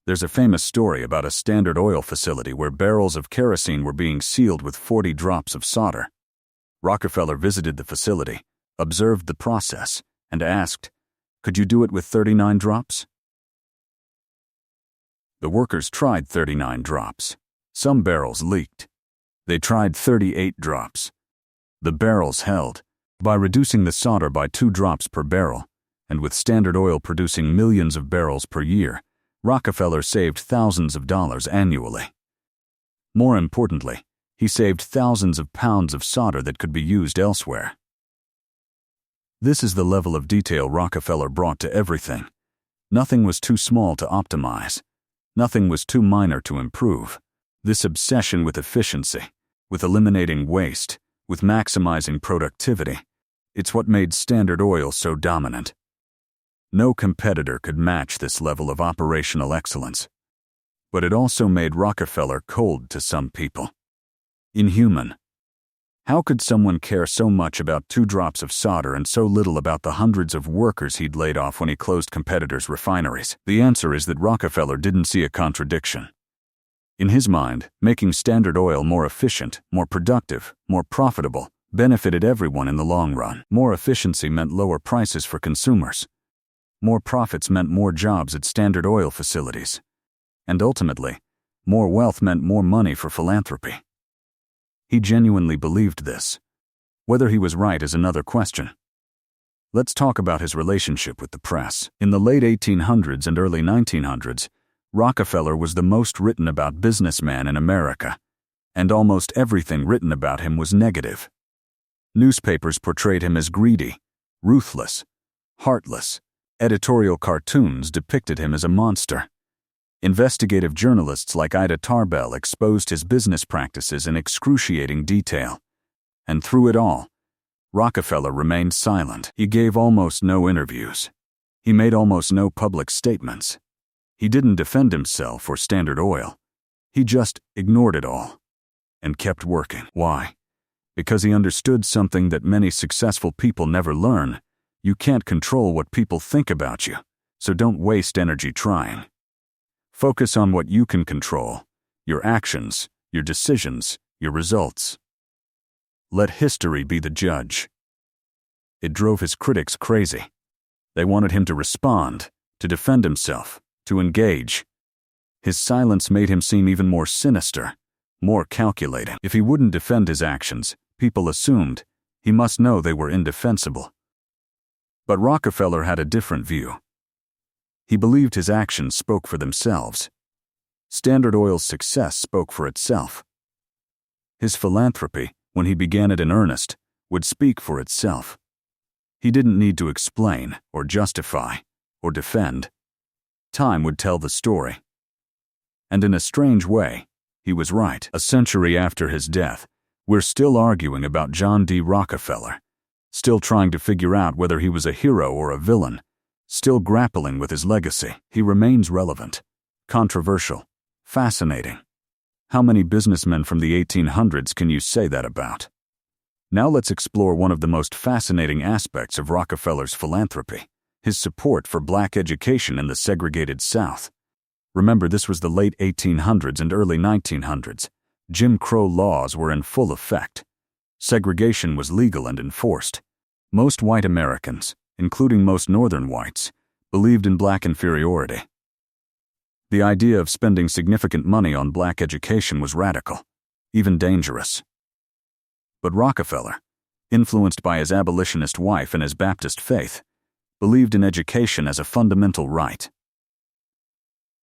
There's a famous story about a Standard Oil facility where barrels of kerosene were being sealed with 40 drops of solder. Rockefeller visited the facility, observed the process, and asked, "Could you do it with 39 drops?" The workers tried 39 drops. Some barrels leaked. They tried 38 drops. The barrels held. By reducing the solder by 2 drops per barrel, and with Standard Oil producing millions of barrels per year, Rockefeller saved thousands of dollars annually. More importantly, he saved thousands of pounds of solder that could be used elsewhere. This is the level of detail Rockefeller brought to everything. Nothing was too small to optimize. Nothing was too minor to improve. This obsession with efficiency, with eliminating waste, with maximizing productivity, it's what made Standard Oil so dominant. No competitor could match this level of operational excellence. But it also made Rockefeller cold to some people. Inhuman. How could someone care so much about 2 drops of solder and so little about the hundreds of workers he'd laid off when he closed competitors' refineries? The answer is that Rockefeller didn't see a contradiction. In his mind, making Standard Oil more efficient, more productive, more profitable, benefited everyone in the long run. More efficiency meant lower prices for consumers. More profits meant more jobs at Standard Oil facilities. And ultimately, more wealth meant more money for philanthropy. He genuinely believed this. Whether he was right is another question. Let's talk about his relationship with the press. In the late 1800s and early 1900s, Rockefeller was the most written about businessman in America, and almost everything written about him was negative. Newspapers portrayed him as greedy, ruthless, heartless. Editorial cartoons depicted him as a monster. Investigative journalists like Ida Tarbell exposed his business practices in excruciating detail. And through it all, Rockefeller remained silent. He gave almost no interviews. He made almost no public statements. He didn't defend himself or Standard Oil. He just ignored it all and kept working. Why? Because he understood something that many successful people never learn. You can't control what people think about you, so don't waste energy trying. Focus on what you can control, your actions, your decisions, your results. Let history be the judge. It drove his critics crazy. They wanted him to respond, to defend himself, to engage. His silence made him seem even more sinister, more calculating. If he wouldn't defend his actions, people assumed he must know they were indefensible. But Rockefeller had a different view. He believed his actions spoke for themselves. Standard Oil's success spoke for itself. His philanthropy, when he began it in earnest, would speak for itself. He didn't need to explain, or justify, or defend. Time would tell the story. And in a strange way, he was right. A century after his death, we're still arguing about John D. Rockefeller. Still trying to figure out whether he was a hero or a villain, still grappling with his legacy. He remains relevant, controversial, fascinating. How many businessmen from the 1800s can you say that about? Now let's explore one of the most fascinating aspects of Rockefeller's philanthropy, his support for black education in the segregated South. Remember, this was the late 1800s and early 1900s. Jim Crow laws were in full effect. Segregation was legal and enforced. Most white Americans, including most northern whites, believed in black inferiority. The idea of spending significant money on black education was radical, even dangerous. But Rockefeller, influenced by his abolitionist wife and his Baptist faith, believed in education as a fundamental right.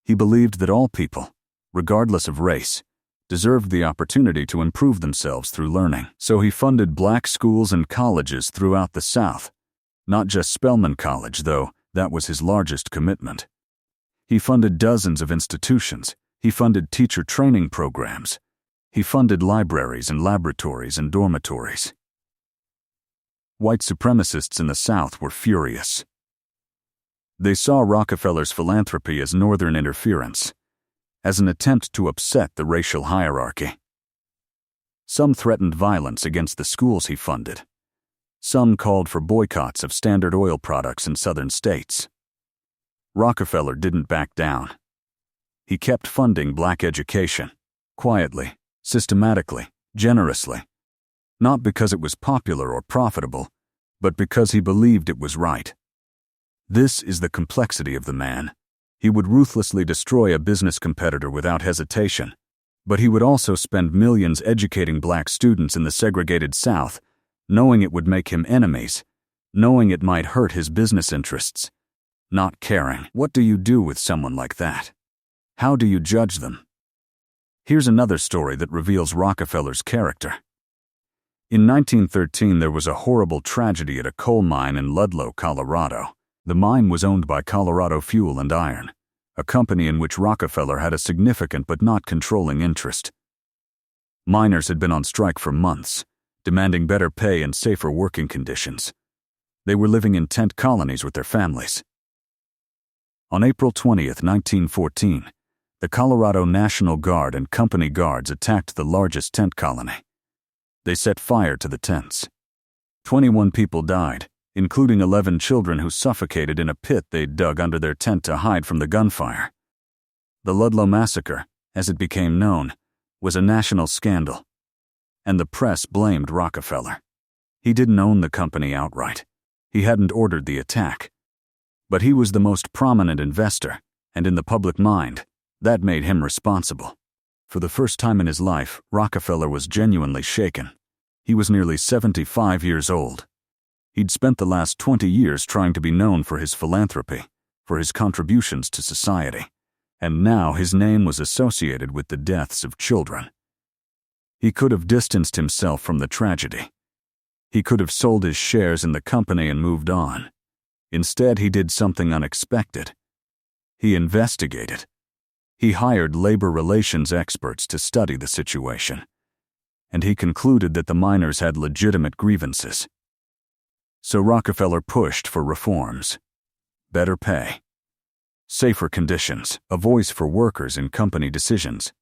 He believed that all people, regardless of race, deserved the opportunity to improve themselves through learning. So he funded black schools and colleges throughout the South. Not just Spelman College, though, that was his largest commitment. He funded dozens of institutions. He funded teacher training programs. He funded libraries and laboratories and dormitories. White supremacists in the South were furious. They saw Rockefeller's philanthropy as Northern interference, as an attempt to upset the racial hierarchy. Some threatened violence against the schools he funded. Some called for boycotts of Standard Oil products in southern states. Rockefeller didn't back down. He kept funding black education, quietly, systematically, generously, not because it was popular or profitable, but because he believed it was right. This is the complexity of the man. He would ruthlessly destroy a business competitor without hesitation, but he would also spend millions educating black students in the segregated South, knowing it would make him enemies, knowing it might hurt his business interests, not caring. What do you do with someone like that? How do you judge them? Here's another story that reveals Rockefeller's character. In 1913, there was a horrible tragedy at a coal mine in Ludlow, Colorado. The mine was owned by Colorado Fuel and Iron, a company in which Rockefeller had a significant but not controlling interest. Miners had been on strike for months, demanding better pay and safer working conditions. They were living in tent colonies with their families. On April 20, 1914, the Colorado National Guard and company guards attacked the largest tent colony. They set fire to the tents. 21 people died, including 11 children who suffocated in a pit they'd dug under their tent to hide from the gunfire. The Ludlow Massacre, as it became known, was a national scandal, and the press blamed Rockefeller. He didn't own the company outright. He hadn't ordered the attack. But he was the most prominent investor, and in the public mind, that made him responsible. For the first time in his life, Rockefeller was genuinely shaken. He was nearly 75 years old. He'd spent the last 20 years trying to be known for his philanthropy, for his contributions to society, and now his name was associated with the deaths of children. He could have distanced himself from the tragedy. He could have sold his shares in the company and moved on. Instead, he did something unexpected. He investigated. He hired labor relations experts to study the situation, and he concluded that the miners had legitimate grievances. So Rockefeller pushed for reforms. Better pay. Safer conditions, a voice for workers in company decisions.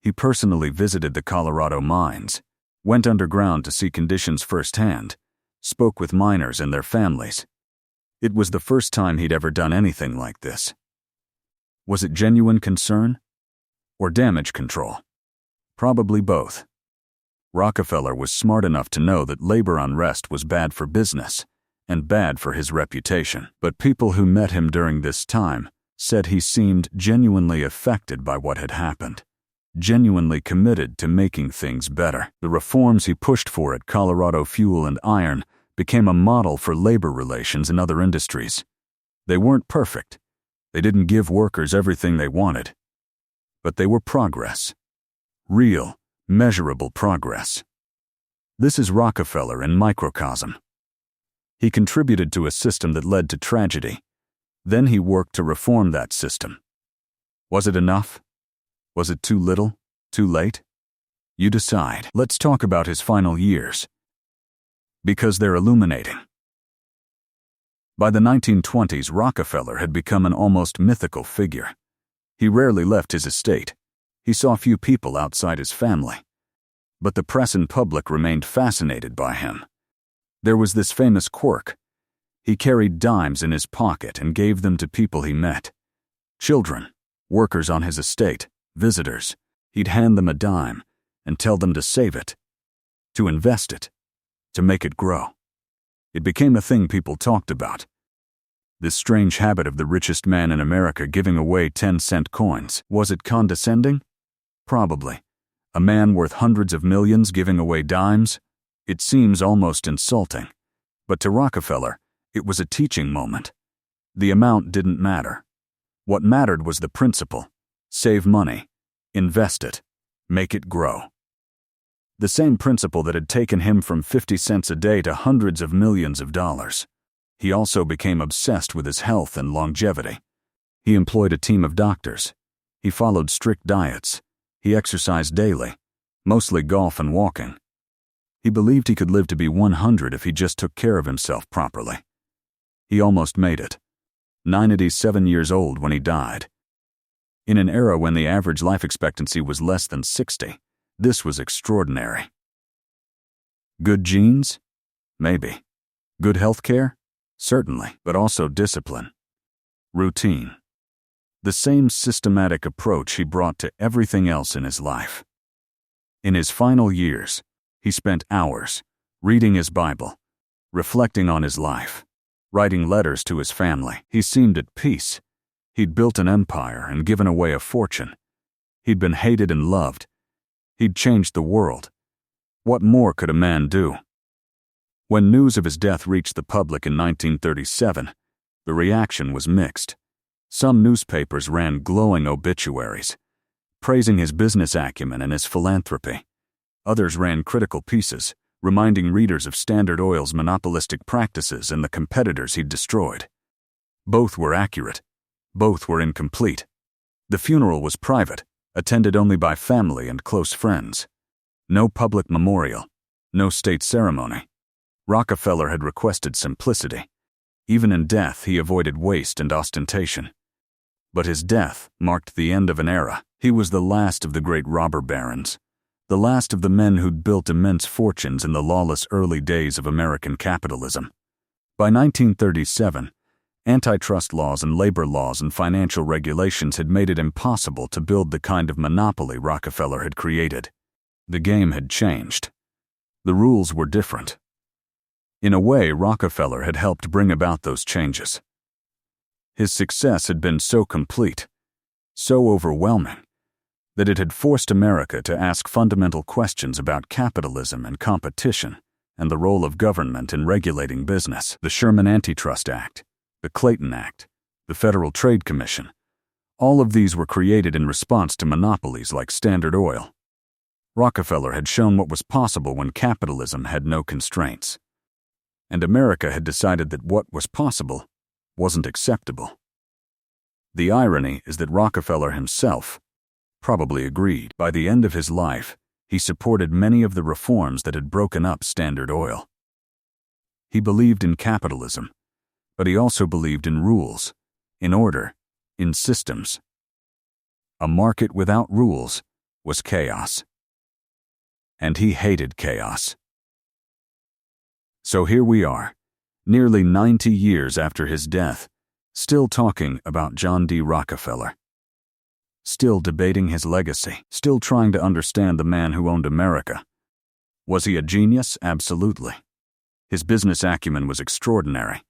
He personally visited the Colorado mines, went underground to see conditions firsthand, spoke with miners and their families. It was the first time he'd ever done anything like this. Was it genuine concern? Or damage control? Probably both. Rockefeller was smart enough to know that labor unrest was bad for business and bad for his reputation. But people who met him during this time said he seemed genuinely affected by what had happened, genuinely committed to making things better. The reforms he pushed for at Colorado Fuel and Iron became a model for labor relations in other industries. They weren't perfect. They didn't give workers everything they wanted. But they were progress. Real, measurable progress. This is Rockefeller in microcosm. He contributed to a system that led to tragedy. Then he worked to reform that system. Was it enough? Was it too little? Too late? You decide. Let's talk about his final years, because they're illuminating. By the 1920s, Rockefeller had become an almost mythical figure. He rarely left his estate. He saw few people outside his family. But the press and public remained fascinated by him. There was this famous quirk. He carried dimes in his pocket and gave them to people he met. Children, workers on his estate, visitors. He'd hand them a dime and tell them to save it, to invest it, to make it grow. It became a thing people talked about. This strange habit of the richest man in America giving away 10-cent coins. Was it condescending? Probably. A man worth hundreds of millions giving away dimes? It seems almost insulting. But to Rockefeller, it was a teaching moment. The amount didn't matter. What mattered was the principle. Save money. Invest it. make it grow. The same principle that had taken him from 50 cents a day to hundreds of millions of dollars. He also became obsessed with his health and longevity. He employed a team of doctors. He followed strict diets. He exercised daily, mostly golf and walking. He believed he could live to be 100 if he just took care of himself properly. He almost made it. 97 years old when he died. In an era when the average life expectancy was less than 60, this was extraordinary. Good genes? Maybe. Good health care? Certainly, but also discipline. Routine. The same systematic approach he brought to everything else in his life. In his final years, he spent hours reading his Bible, reflecting on his life, writing letters to his family. He seemed at peace. He'd built an empire and given away a fortune. He'd been hated and loved. He'd changed the world. What more could a man do? When news of his death reached the public in 1937, the reaction was mixed. Some newspapers ran glowing obituaries, praising his business acumen and his philanthropy. Others ran critical pieces, reminding readers of Standard Oil's monopolistic practices and the competitors he'd destroyed. Both were accurate. Both were incomplete. The funeral was private, attended only by family and close friends. No public memorial, no state ceremony. Rockefeller had requested simplicity. Even in death, he avoided waste and ostentation. But his death marked the end of an era. He was the last of the great robber barons, the last of the men who'd built immense fortunes in the lawless early days of American capitalism. By 1937, antitrust laws and labor laws and financial regulations had made it impossible to build the kind of monopoly Rockefeller had created. The game had changed. The rules were different. In a way, Rockefeller had helped bring about those changes. His success had been so complete, so overwhelming, that it had forced America to ask fundamental questions about capitalism and competition and the role of government in regulating business. The Sherman Antitrust Act, the Clayton Act, the Federal Trade Commission, all of these were created in response to monopolies like Standard Oil. Rockefeller had shown what was possible when capitalism had no constraints. And America had decided that what was possible wasn't acceptable. The irony is that Rockefeller himself probably agreed. By the end of his life, he supported many of the reforms that had broken up Standard Oil. He believed in capitalism, but he also believed in rules, in order, in systems. A market without rules was chaos. And he hated chaos. So here we are, nearly 90 years after his death, still talking about John D. Rockefeller. Still debating his legacy, still trying to understand the man who owned America. Was he a genius? Absolutely. His business acumen was extraordinary.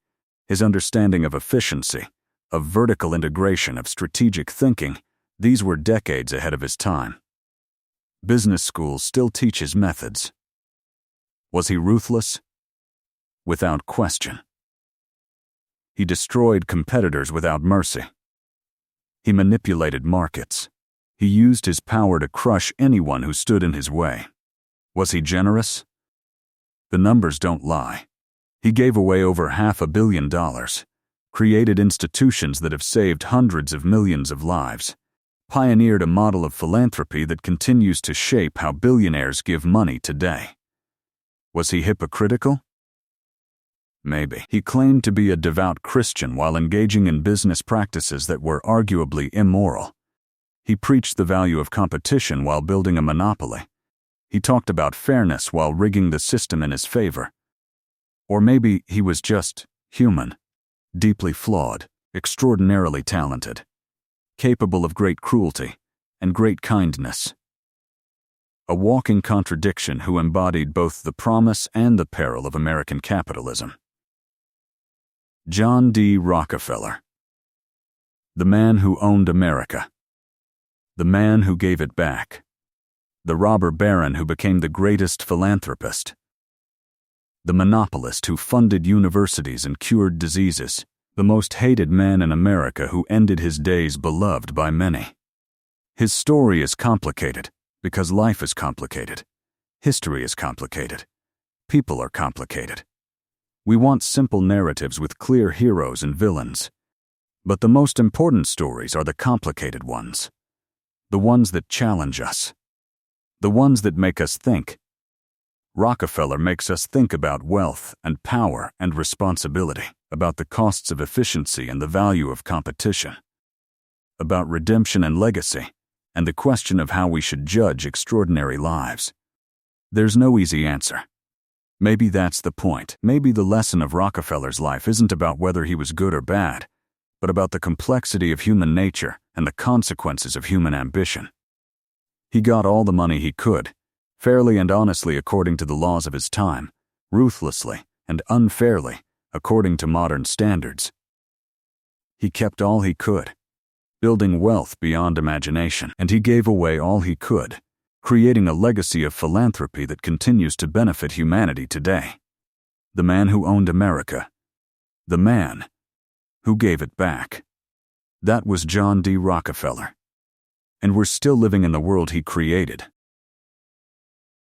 His understanding of efficiency, of vertical integration, of strategic thinking, these were decades ahead of his time. Business schools still teach his methods. Was he ruthless? Without question. He destroyed competitors without mercy. He manipulated markets. He used his power to crush anyone who stood in his way. Was he generous? The numbers don't lie. He gave away over $500 million, created institutions that have saved hundreds of millions of lives, pioneered a model of philanthropy that continues to shape how billionaires give money today. Was he hypocritical? Maybe. He claimed to be a devout Christian while engaging in business practices that were arguably immoral. He preached the value of competition while building a monopoly. He talked about fairness while rigging the system in his favor. Or maybe he was just human, deeply flawed, extraordinarily talented, capable of great cruelty and great kindness. A walking contradiction who embodied both the promise and the peril of American capitalism. John D. Rockefeller. The man who owned America. The man who gave it back. The robber baron who became the greatest philanthropist. The monopolist who funded universities and cured diseases. The most hated man in America who ended his days beloved by many. His story is complicated Because life is complicated. History is complicated. People are complicated. We want simple narratives with clear heroes and villains. But the most important stories are the complicated ones. The ones that challenge us. The ones that make us think. Rockefeller makes us think about wealth and power and responsibility, about the costs of efficiency and the value of competition, about redemption and legacy, and the question of how we should judge extraordinary lives. There's no easy answer. Maybe that's the point. Maybe the lesson of Rockefeller's life isn't about whether he was good or bad, but about the complexity of human nature and the consequences of human ambition. He got all the money he could, fairly and honestly according to the laws of his time, ruthlessly and unfairly according to modern standards. He kept all he could, building wealth beyond imagination, and he gave away all he could, creating a legacy of philanthropy that continues to benefit humanity today. The man who owned America. The man who gave it back. That was John D. Rockefeller. And we're still living in the world he created.